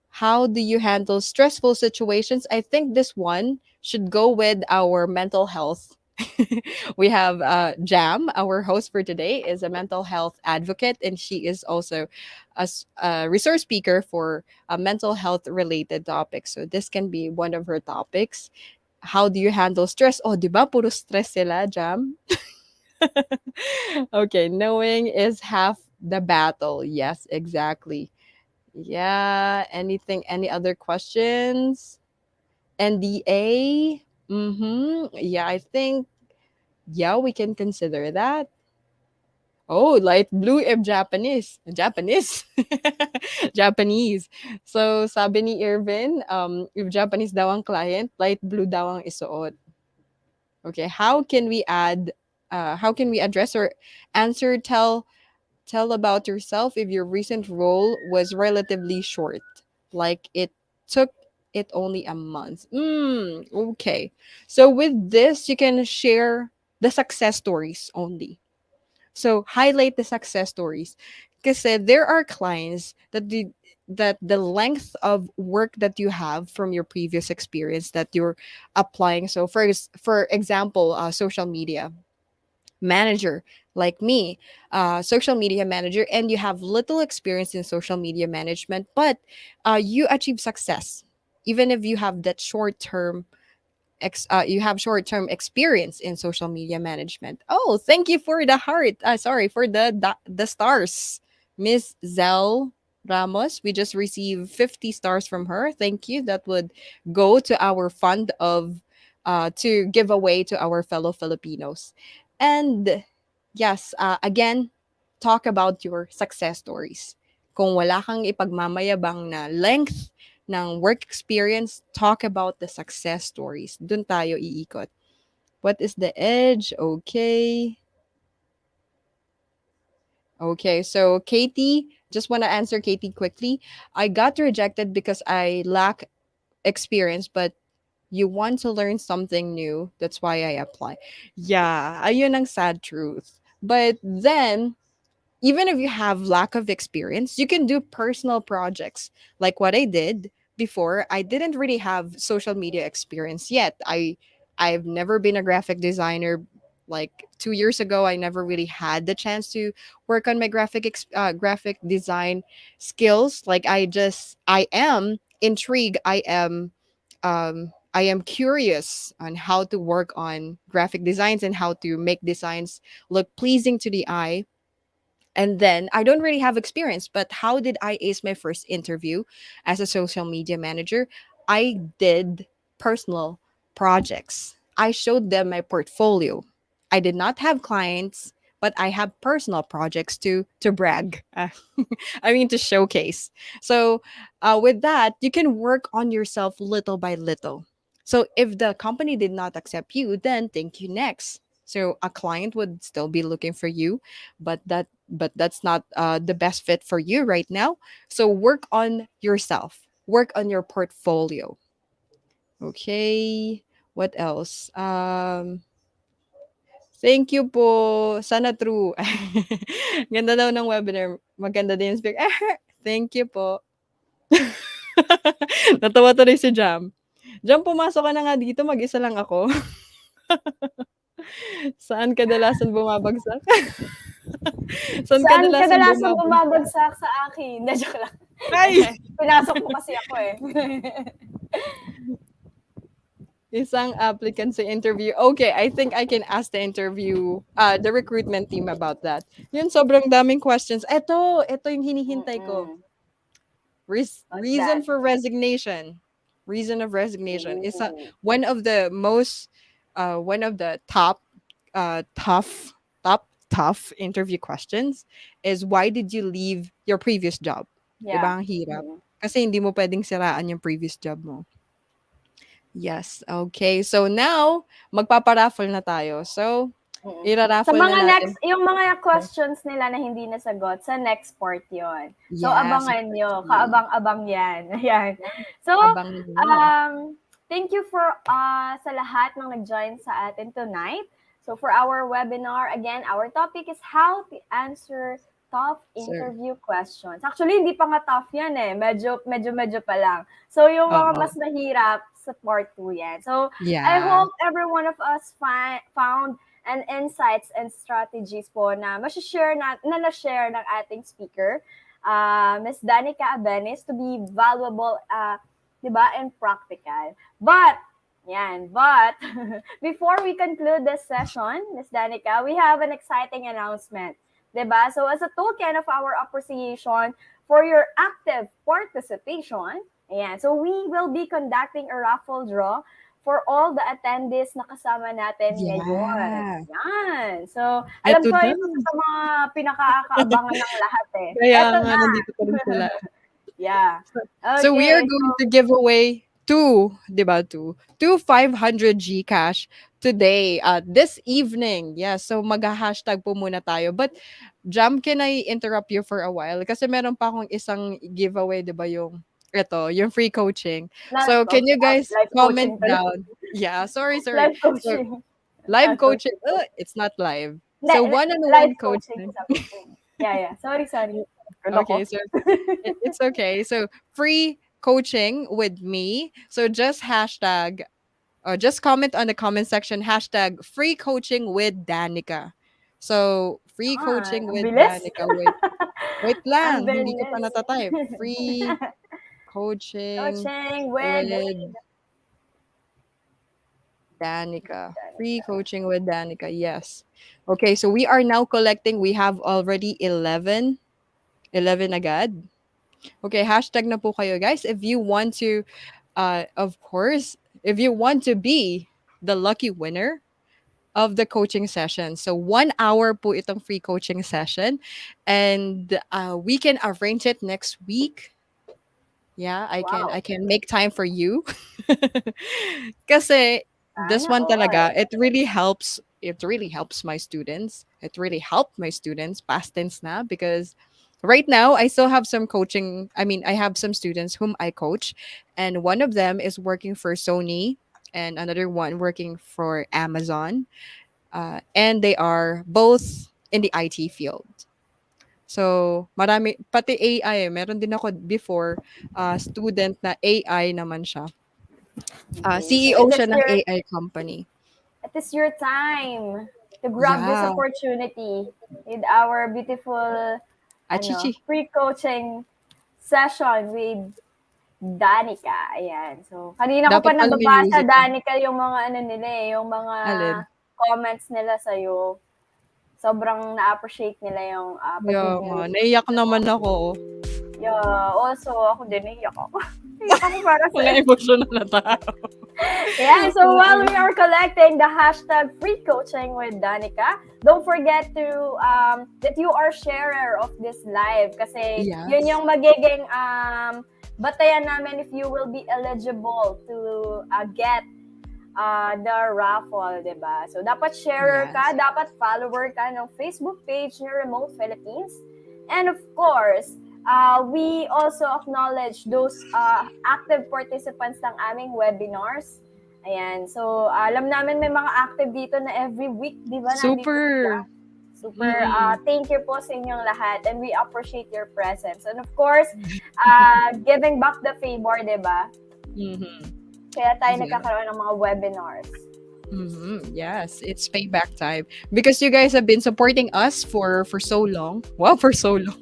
how do you handle stressful situations? I think this one should go with our mental health We have Jam, our host for today, is a mental health advocate, and she is also a resource speaker for mental health related topics. So this can be one of her topics. How do you handle stress? Oh, di ba? Puro stress sila, Jam. Okay, knowing is half the battle. Yes, exactly. Yeah. Anything? Any other questions? NDA? Mm-hmm. Yeah, I think yeah, we can consider that. Oh, light blue if Japanese. Japanese. Japanese. So, sabi ni Irvin, if Japanese daw ang client, light blue daw ang isuot. Okay, how can we address or answer, tell about yourself if your recent role was relatively short, like it took it only a month. Okay. So with this, you can share the success stories only. So highlight the success stories. Because there are clients that the length of work that you have from your previous experience that you're applying. So for example, social media manager like me, social media manager, and you have little experience in social media management, but you achieve success even if you have that short term you have short-term experience in social media management. Oh, thank you for the heart. Sorry for the stars, Miss Zell Ramos. We just received 50 stars from her. Thank you. That would go to our fund of to give away to our fellow Filipinos. And yes, again, talk about your success stories. Kung wala kang ipagmamayabang na length ng work experience, talk about the success stories. Dun tayo iikot. What is the edge? Okay. Okay, so Katie, just want to answer Katie quickly. I got rejected because I lack experience, but you want to learn something new. That's why I apply. Yeah, ayun ang sad truth. But then, even if you have lack of experience, you can do personal projects like what I did before. I didn't really have social media experience yet. I've never been a graphic designer. Like 2 years ago, I never really had the chance to work on my graphic design skills. Like I am intrigued. I am curious on how to work on graphic designs and how to make designs look pleasing to the eye. And then I don't really have experience, but how did I ace my first interview as a social media manager? I did personal projects. I showed them my portfolio. I did not have clients, but I have personal projects to brag. I mean to showcase. So with that, you can work on yourself little by little. So if the company did not accept you, then thank you next. So a client would still be looking for you, but that's not the best fit for you right now. So work on yourself. Work on your portfolio. Okay. What else? Thank you po. Sana true. Ganda daw ng webinar. Maganda din yung speaker. Thank you po. Natawa tuloy si Jam. Jam, pumasok ka na nga dito. Mag-isa lang ako. Saan kadalasan bumabagsak? Saan Saan kadalasan bumabagsak? bumabagsak sa akin? Na joke lang. Ay! Pinasok mo kasi ako eh. Isang applicant sa interview. Okay, I think I can ask the recruitment team about that. Yun, sobrang daming questions. Ito yung hinihintay ko. Reason for resignation. Reason of resignation is one of the tough interview questions is why did you leave your previous job? Yeah. Diba ang hirap? Kasi hindi mo pwedeng siraan yung previous job mo. Yes, okay. So now, magpaparaffle na tayo. So, Sa iraraffle mga na natin. yung mga questions nila na hindi nasagot, sa next part yon. So, Yes, abangan nyo. Kaabang-abang yan. Ayan. So, Abangan nyo. thank you for sa lahat ng nag-join sa atin tonight. So, for our webinar, again, our topic is how to answer tough Sir. interview questions. Actually, hindi pa nga tough yan eh. Medyo pa lang. So, yung mga Oo. mas mahirap sa part 2 yan. So, I Yeah. hope every one of us found and insights and strategies po na na-share ng ating speaker, Ms. Danica Abenes, to be valuable, di ba, and practical. But before we conclude this session, Ms. Danica, we have an exciting announcement. Diba? So as a token of our appreciation for your active participation, so we will be conducting a raffle draw for all the attendees na kasama natin ngayon. Yeah. Yan. So, alam Eto ko, na. isa sa mga pinakakaabangan ng lahat eh. Kaya Eto nga, na. nandito pa rin sila. Yeah. So we are Okay. going to give away two 500 Gcash today, this evening. Yeah, so mag-hashtag po muna tayo. But Jam, can I interrupt you for a while? Kasi meron pa akong isang giveaway, 'di ba, yung free coaching. So can you guys Life comment coaching pala. down? Yeah, sorry. Life So coaching. live coaching. It's not live. Hindi, So life one-on-one coaching. coaching. Yeah. Sorry. Okay, so it's okay. So free coaching with me. So just hashtag or just comment on the comment section hashtag free coaching with Danica. So free coaching Ang with bilis. Danica. Wait Ang lang, hindi ko pa bilis. natatype. Free coaching Coaching with with Danica. Free coaching with Danica. Yes. Okay, so we are now collecting. We have already 11 agad. Okay, hashtag na po kayo, guys. If you want to, of course, if you want to be the lucky winner of the coaching session. So 1 hour po itong free coaching session. And we can arrange it next week. Yeah, I can make time for you. Kasi this one talaga, it really helps my students. It really helped my students, past tense na, because right now I still have some coaching. I mean, I have some students whom I coach, and one of them is working for Sony and another one working for Amazon. And they are both in the IT field. So, marami, pati AI, meron din ako before, student na AI naman siya. CEO siya ng AI company. It is your time to grab this Yeah. opportunity with our beautiful Achichi. free coaching session with Danica. Ayan. So, kanina ko pa Dapat pala may nababasa, music. Danica, yung mga nila yung mga Alin? comments nila sa'yo. Sobrang na-appreciate nila yung Yeah, nga. Naiyak naman ako. Yeah, also, ako din, naiyak ako. Naiyak ako para sa Mga emotional na tayo. Yeah, so while we are collecting the hashtag free coaching with Danica, don't forget to that you are sharer of this live kasi Yes. yun yung magiging batayan namin if you will be eligible to get the raffle, diba? So dapat sharer ka, dapat follower ka ng Facebook page ni Remote Philippines. And of course, we also acknowledge those active participants ng aming webinars. Ayan. So, alam namin may mga active dito na every week, di ba? Super. Super. Thank you po sa inyong lahat and we appreciate your presence. And of course, giving back the favor, di ba? Kaya tayo nagkakaroon ng mga webinars. Yes, it's payback time because you guys have been supporting us for so long. Wow, for so long.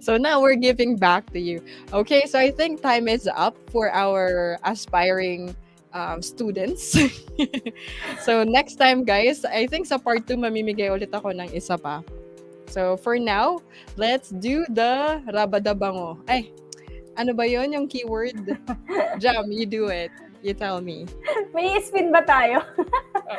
So now we're giving back to you. Okay, so I think time is up for our aspiring students. So next time, guys, I think sa part 2 mamimigay ulit ako ng isa pa. So for now, let's do the rabadabango. Ay, ano ba yon yung keyword? Jam, you do it. You tell me. May spin ba tayo?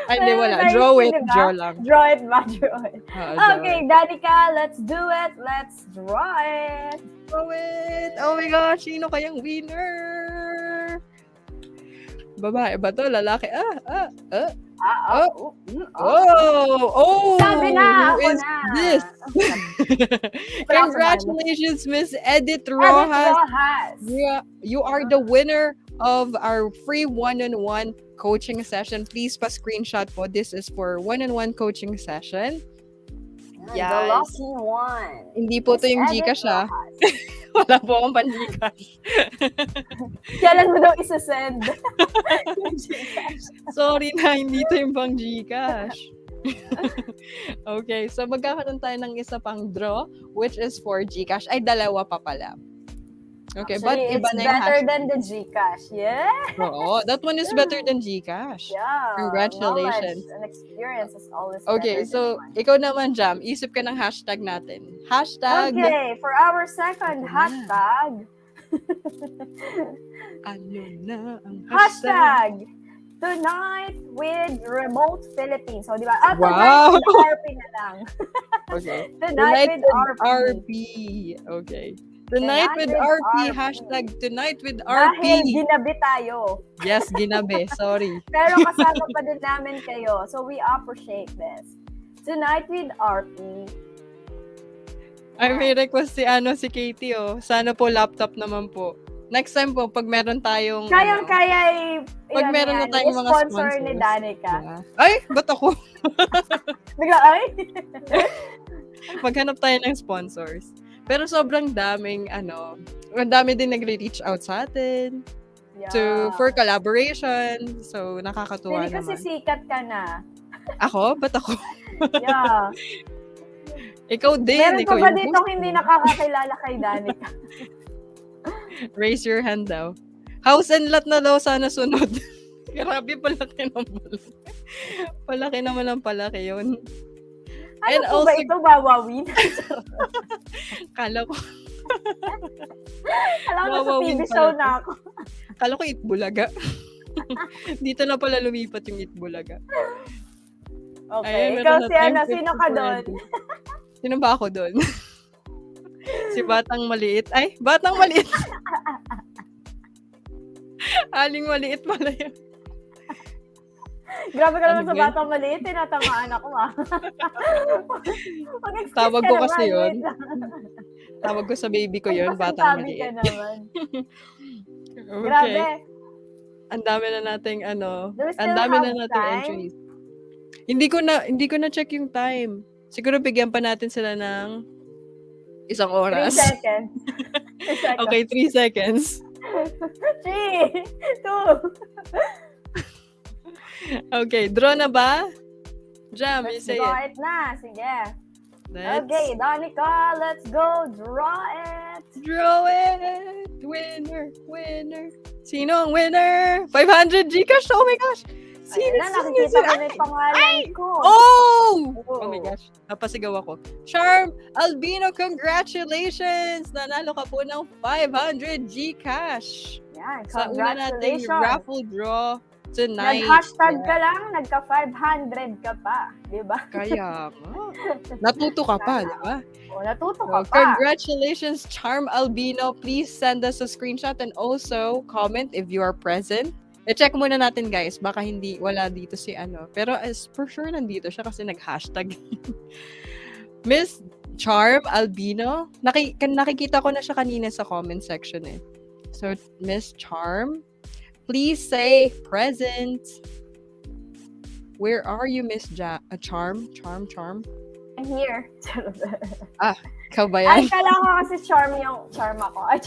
Ay, hindi, wala. Draw it. Diba? Draw lang. Draw it ba? Draw it. Draw Okay, it. Danica, let's do it. Let's draw it. Draw it. Oh my gosh, sino kayang winner? Babae ba to? Lalaki? Sabi na, who ako is na. this? Congratulations, Miss Edith Rojas. You are the winner of our free one-on-one coaching session. Please pa-screenshot po. This is for one-on-one coaching session. The Yes. lucky one. Hindi po to Miss yung Edith Gcash, ah. Rojas. Wala po akong pan-Gcash. Kailan mo daw isa-send? Yung Gcash. Sorry na, hindi to yung pang Gcash. Okay, so magkakaroon tayo ng isa pang draw, which is for Gcash. Ay, dalawa pa pala. Okay, but Actually, iba it's na yung better hashtag. than the Gcash. Yeah. Oo, that one is better than Gcash. Yeah. Congratulations. Knowledge and experience is always Okay, better so than one. ikaw naman, Jam, isip ka ng hashtag natin. Hashtag, Okay, for our second Ito na. hashtag, ano na ang hashtag? hashtag Tonight with Remote Philippines. So, di ba? Wow! Tonight with RP na lang. Okay. Tonight with RP. Okay. Tonight with RP. Hashtag tonight with RP. Dahil ginabi tayo. Yes, ginabi. Sorry. Pero kasama pa din namin kayo. So, we appreciate this. Tonight with RP. Ay, may request si Katie, oh. Sana po laptop naman po. Next time po, pag meron tayong... Kayang-kaya pag meron na tayong mga sponsor ni Danica. Yeah. Ay, ba't ako? Bigla, ay? Maghanap tayo ng sponsors. Pero sobrang daming, ang dami din nagre-reach out sa atin. Yeah. For collaboration. So, nakakatuwa Hindi kasi naman. sikat ka na. Ako? Ba't ako? Yeah. Ikaw din. Meron ikaw pa ba yung dito host hindi mo. nakakakilala kay Danica? Raise your hand daw. House and lot na daw sana sunod. Grabe, palaki naman. Palaki naman ang palaki yun. Ano And po ba also- ito, Wawawin? Kala ko, Alam ko sa Wawawin TV pala show to. na ako. kala ko Itbulaga. Dito na pala lumipat yung Itbulaga. Okay, Ayun, ikaw meron na si tayong sino ka doon? 50. Sino ba ako doon? Si Batang Maliit. Ay, Batang Maliit. Aling Maliit pala yun. Grabe ka naman Ano sa ba yun? batang maliit, tinatamaan ako Mag-excuse Tawag ka ko naman, kasi yun. wait lang. Tawag ko sa baby ko yun, Ang Batang pasintabi ka Maliit. naman. Okay. Grabe. Ang dami na nating Do we ang still dami have na nating time? entries. Hindi ko na check yung time. Siguro bigyan pa natin sila ng 1 3 oras. seconds. 3 seconds. Okay, 3 seconds. 3, 2, Okay, draw na ba? Jam, you let's say draw it. it na. Sige. Let's Okay, Danica, let's go draw it. draw it. Winner. Sino ang winner? 500 Gcash? Oh my gosh. Ayun na, nakikita ko na yung pangalan ko. Oh! Oh. Oh my gosh. Napasigaw ako. Charm Albino, congratulations! Nanalo ka po ng 500 Gcash. Yan, Sa una nating congratulations. raffle draw tonight. Nag-hashtag ka lang, nagka-500 ka pa. Diba? Kaya nga. Natuto ka pa, di ba? O, natuto So, ka pa. congratulations, Charm Albino. Please send us a screenshot and also comment if you are present. I-check muna natin, guys. Baka wala dito si Pero for sure nandito siya kasi nag-hashtag. Miss Charm Albino. Nakikita ko na siya kanina sa comment section eh. So, Miss Charm, please say present. Where are you, Miss Charm? I'm here. Ikaw ba Ay, yan? kala ko kasi charm ako. Ay,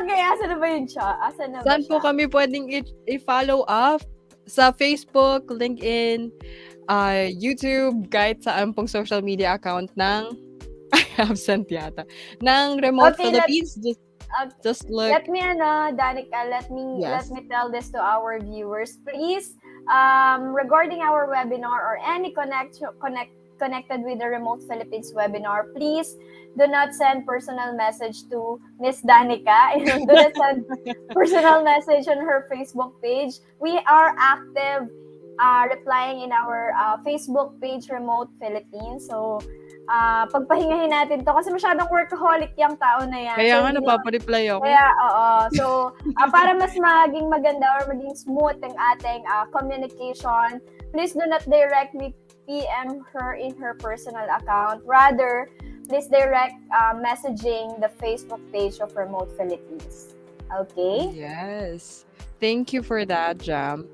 okay, asa na ba yun siya? Asa na ba Saan po siya? kami pwedeng i-follow up? Sa Facebook, LinkedIn, YouTube, kahit saan pong social media account ng absent yata. Ng Remote Okay, Philippines. Just look. Let me, Danica, let me tell this to our viewers. Please, regarding our webinar or any connected with the Remote Philippines webinar, please do not send personal message to Miss Danica. Do not send personal message on her Facebook page. We are active replying in our Facebook page, Remote Philippines. So, pagpahingahin natin to kasi masyadong workaholic yung tao na yan. Kaya So, nga, napapareply ako. Kaya, oo. So, para mas maging maganda or maging smooth ang ating communication, please do not directly PM her in her personal account. Rather, please direct messaging the Facebook page of Remote Philippines. Okay? Yes. Thank you for that, Jam.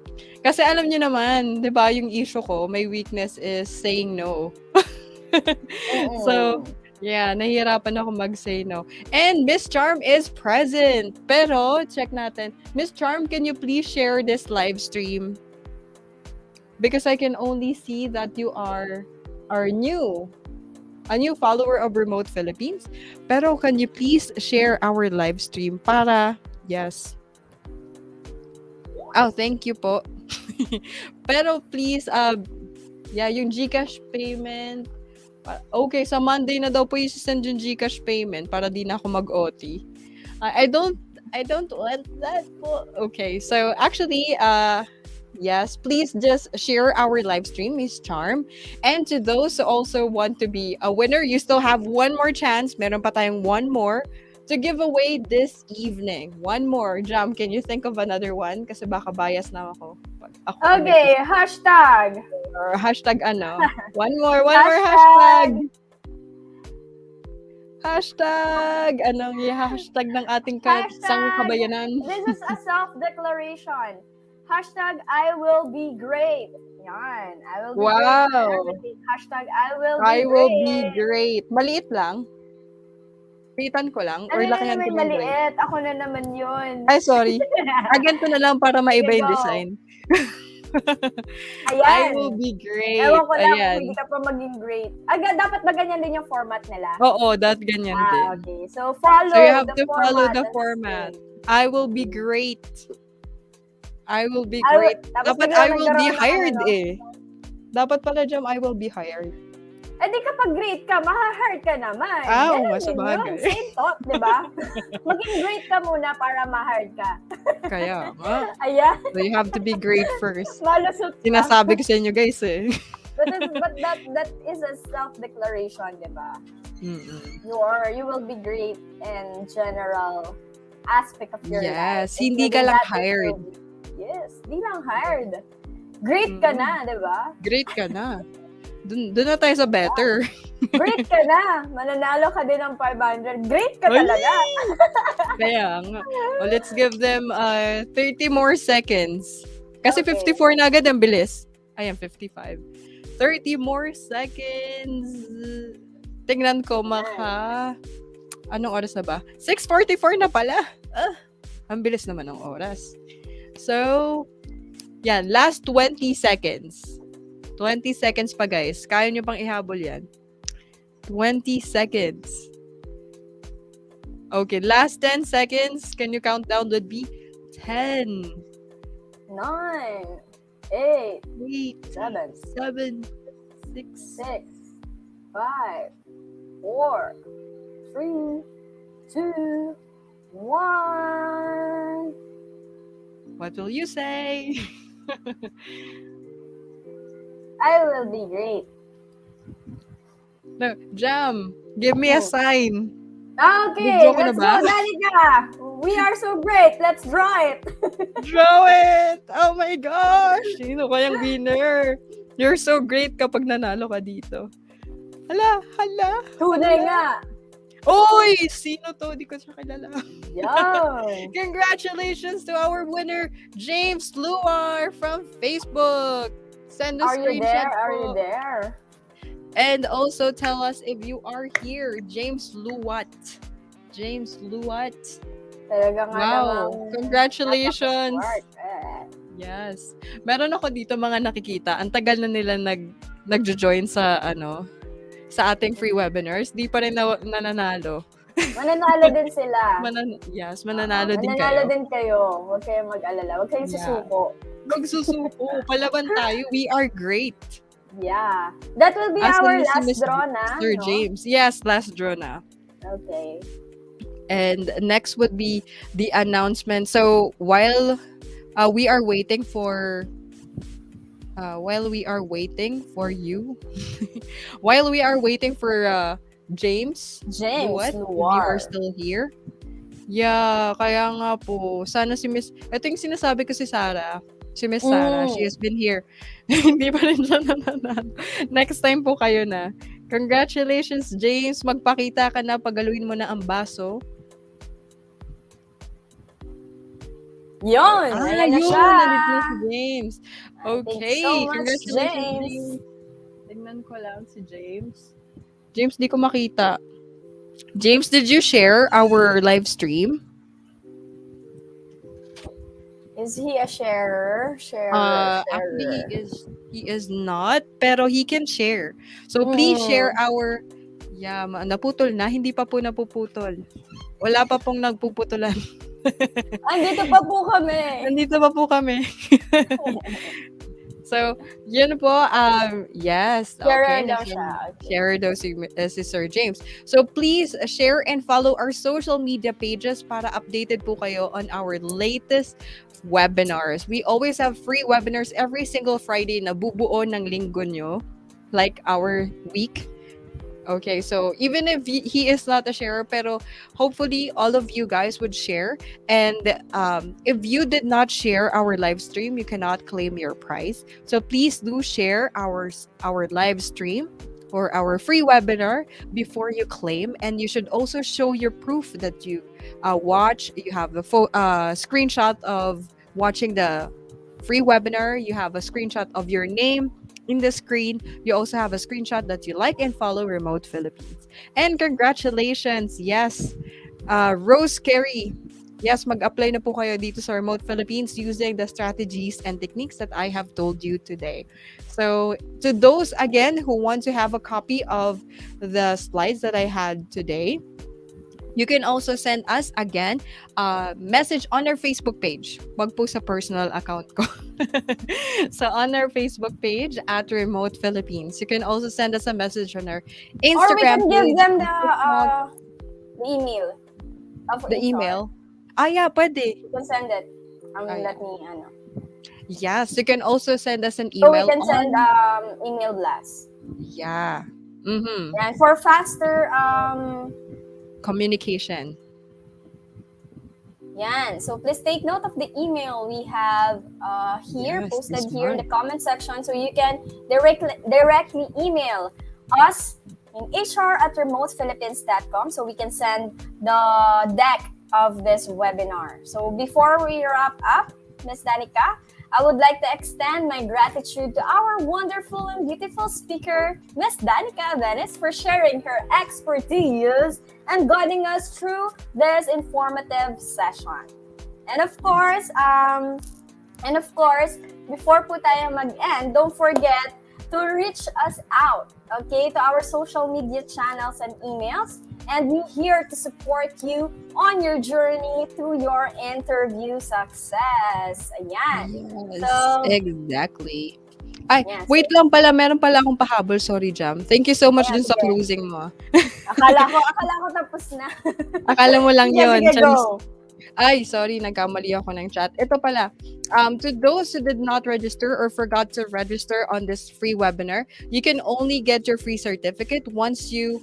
Kasi alam niyo naman, 'di ba, yung issue ko, my weakness is saying no. So, yeah, nahihirapan ako mag-say no. And Miss Charm is present. Pero, check natin. Miss Charm, can you please share this live stream? Because I can only see that you are new. A new follower of Remote Philippines. Pero can you please share our live stream para, yes. Oh, thank you po. Pero please, yeah, yung Gcash payment. Okay, sa Monday na daw po i-send yung Gcash payment para di na ako mag-OT. I don't want that po. Okay, so actually, yes, please just share our live stream, Miss Charm. And to those who also want to be a winner, you still have one more chance. Meron pa tayong one more to give away this evening. One more. Jam, can you think of another one? Kasi baka bias na ako. Okay, hashtag. Or hashtag ano? One more hashtag. Hashtag. Anong i-hashtag ng ating isang kabayanan? This is a self-declaration. Hashtag I will be great. Yan. I will be Wow. great. Hashtag I will be great. Maliit lang? Liitan ko lang? Or lakihan ko ng great? Maliit. Ako na naman yun. Ay, sorry. Ganito na lang para maiba yung design. Ayan. I will be great. Ewan ko lang Ayan. kung hindi ka pa maging great. Dapat ba ganyan din yung format nila? Oo, ganyan din. Okay. So, follow So you have the to follow the format. I will be great. I will be great. Dapat I will be hired eh. Dapat pala dyan, I will be hired. Di kapag great ka, ma-hired ka naman. Oo, Ganun mas din bagay. yun. Same thought, di ba? Maging great ka muna para ma-hired ka. Kaya nga. Ayan. So you have to be great first. Malusot ka. Sinasabi ko sa inyo guys eh. But that is a self-declaration, di ba? You will be great in general aspect of your life. Yes, hindi ka lang hired. Yes, di lang hired. Great ka na, di ba? Great ka na. Doon na tayo sa better. Great ka na. Mananalo ka din ng 500. Great ka talaga. Kaya nga. Well, let's give them 30 more seconds. Kasi 54 na agad ang bilis. Ayan, 55. 30 more seconds. Tingnan ko anong oras na ba? 6:44 na pala. Ang bilis naman ng oras. So, yan. Last 20 seconds. 20 seconds pa, guys. Kaya nyo pang ihabol yan. 20 seconds. Okay, last 10 seconds. Can you count down with me? 10. 9. 8. 7. 7. 6. 6. 5. 4. 3. 2. 1. What will you say? I will be great. No, Jam, give me a sign. Okay, let's go, Danica. We are so great. Let's draw it. Draw it! Oh my gosh! Sino kayang winner? You're so great kapag nanalo ka dito. Hala! Tunay nga. Oy! Sino to? Di ko siya kilala. Yo! Congratulations to our winner, James Luar from Facebook. Send a screenshot. Are you there? And also tell us if you are here, James Luwat. James Luwat. Talaga nga wow! Congratulations! Yes. Meron ako dito mga nakikita. Ang tagal na nila nagjo-join sa sa ating free webinars. Di pa rin nananalo. Mananalo din sila. Mananalo din kayo. Mananalo din kayo. Huwag kayong mag-alala. Huwag kayong susuko. Magsusuko. Palaban tayo. We are great. Yeah. That will be our last draw na. Sir James. Yes, last draw na. Okay. And next would be the announcement. So while we are waiting for you, while we are waiting for James, what? If you are still here. Yeah, kaya nga po. Sana si Miss, ito yung sinasabi ko si Sarah. Si Miss Sarah, she has been here. Hindi pa rin siya nananalo. Next time po kayo na. Congratulations, James. Magpakita ka na, pagaluin mo na ang baso. Yun! Ayan na siya! Yun! Nandito na si James. Thank you Okay. so much, Congratulations, James. James. Tignan ko lang si James. James, di ko makita. James, did you share our live stream? Is he a sharer? Sharer. Actually, he is not, pero he can share. So please share our. Yeah, naputol na. Hindi pa po napuputol. Wala pa pong nagpuputulan. Andito pa po kami. Andito pa po kami. So, yun po. Yes. Sharer Okay. daw siya. Okay. Sharer daw si Sir James. So, please share and follow our social media pages para updated po kayo on our latest webinars. We always have free webinars every single Friday na bubuo ng linggo nyo. Like our week. Okay, so even if he is not a sharer, pero hopefully all of you guys would share. And if you did not share our live stream, you cannot claim your prize. So please do share our live stream or our free webinar before you claim. And you should also show your proof that you watch. You have the screenshot of watching the free webinar. You have a screenshot of your name in the screen. You also have a screenshot that you like and follow Remote Philippines. And congratulations, yes, Rose Carey. Yes, mag-apply na po kayo dito sa Remote Philippines using the strategies and techniques that I have told you today. So, to those again who want to have a copy of the slides that I had today, you can also send us again a message on our Facebook page. Wag po sa personal account ko. So on our Facebook page at Remote Philippines, you can also send us a message on our Instagram Or we can page. give them the email. The email. Yeah, pwede. You can send it. Let me, Yes, you can also send us an So email. we can send email blast. Yeah. Mm-hmm. And for faster communication. Yan. So please take note of the email we have here, posted here in the comment section, so you can directly email us in hr@remotephilippines.com so we can send the deck of this webinar. So before we wrap up, Ms. Danica, I would like to extend my gratitude to our wonderful and beautiful speaker, Ms. Danica Venice, for sharing her expertise and guiding us through this informative session. And of course, before po tayo mag-end, don't forget to reach us out, okay, to our social media channels and emails. And we're here to support you on your journey through your interview success. Ayan. Yes, So, exactly. Ay, yes. wait lang pala. Meron pala akong pahabol. Sorry, Jam. Thank you so much dun sa closing mo. Akala ko tapos na. Akala mo lang Sige, yun. sige, go. Ay, sorry. Nagkamali ako ng chat. Ito pala. To those who did not register or forgot to register on this free webinar, you can only get your free certificate once you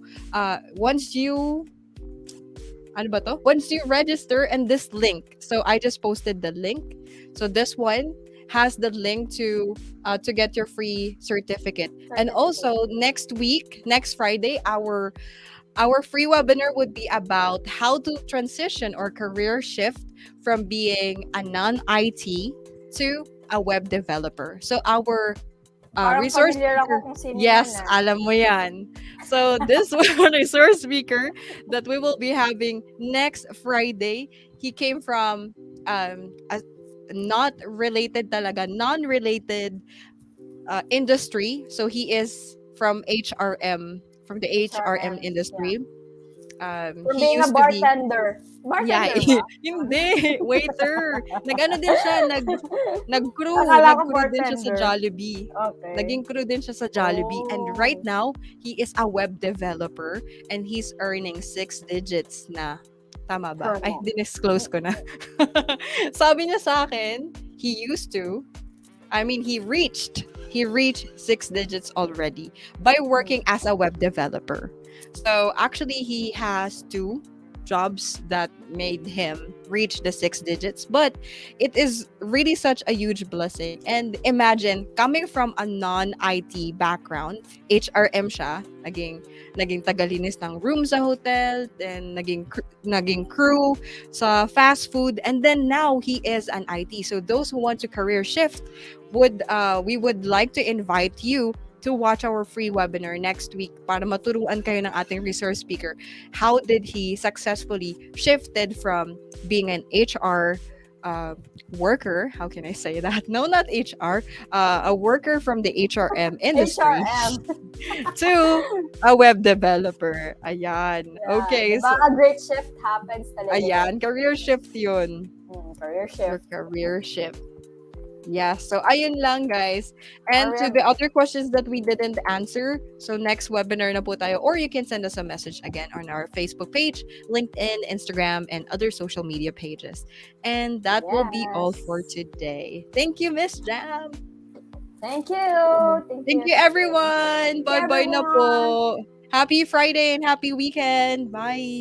register in this link. So I just posted the link. So this one has the link to get your free certificate. And also next Friday, our free webinar would be about how to transition or career shift from being a non-IT to a web developer. So our resource speaker, yes, alam mo yan. So this one resource speaker that we will be having next Friday, he came from a non-related industry. So he is from HRM, from the HRM industry. From being a bartender. Bartender ba? Hindi, waiter. Nag-ano din siya, nag-crew din siya sa Jollibee. Okay. Naging crew din siya sa Jollibee. And right now, he is a web developer and he's earning 6 digits na. Tama ba? Ay, dinisclose ko na. Sabi niya sa akin, he reached 6 digits already by working as a web developer. So actually, he has two jobs that made him reach the 6 digits, but it is really such a huge blessing. And imagine, coming from a non-IT background, HRM siya, naging tagalinis ng room sa hotel, then naging crew sa fast food, and then now he is an IT. So those who want to career shift, we would like to invite you to watch our free webinar next week para maturuan kayo ng ating resource speaker. How did he successfully shifted from being an HR worker? How can I say that? No, not HR. A worker from the HRM industry HRM. to a web developer. Ayan. Okay. Diba? A great shift happens talaga. Ayan. Career shift yun. Career shift. Career shift. Yeah, so ayun lang guys. And to the other questions that we didn't answer, so next webinar na po tayo, or you can send us a message again on our Facebook page, LinkedIn, Instagram, and other social media pages. And that will be all for today. Thank you, Miss Jam. Thank you. Thank you everyone. Bye-bye na po. Happy Friday and happy weekend. Bye.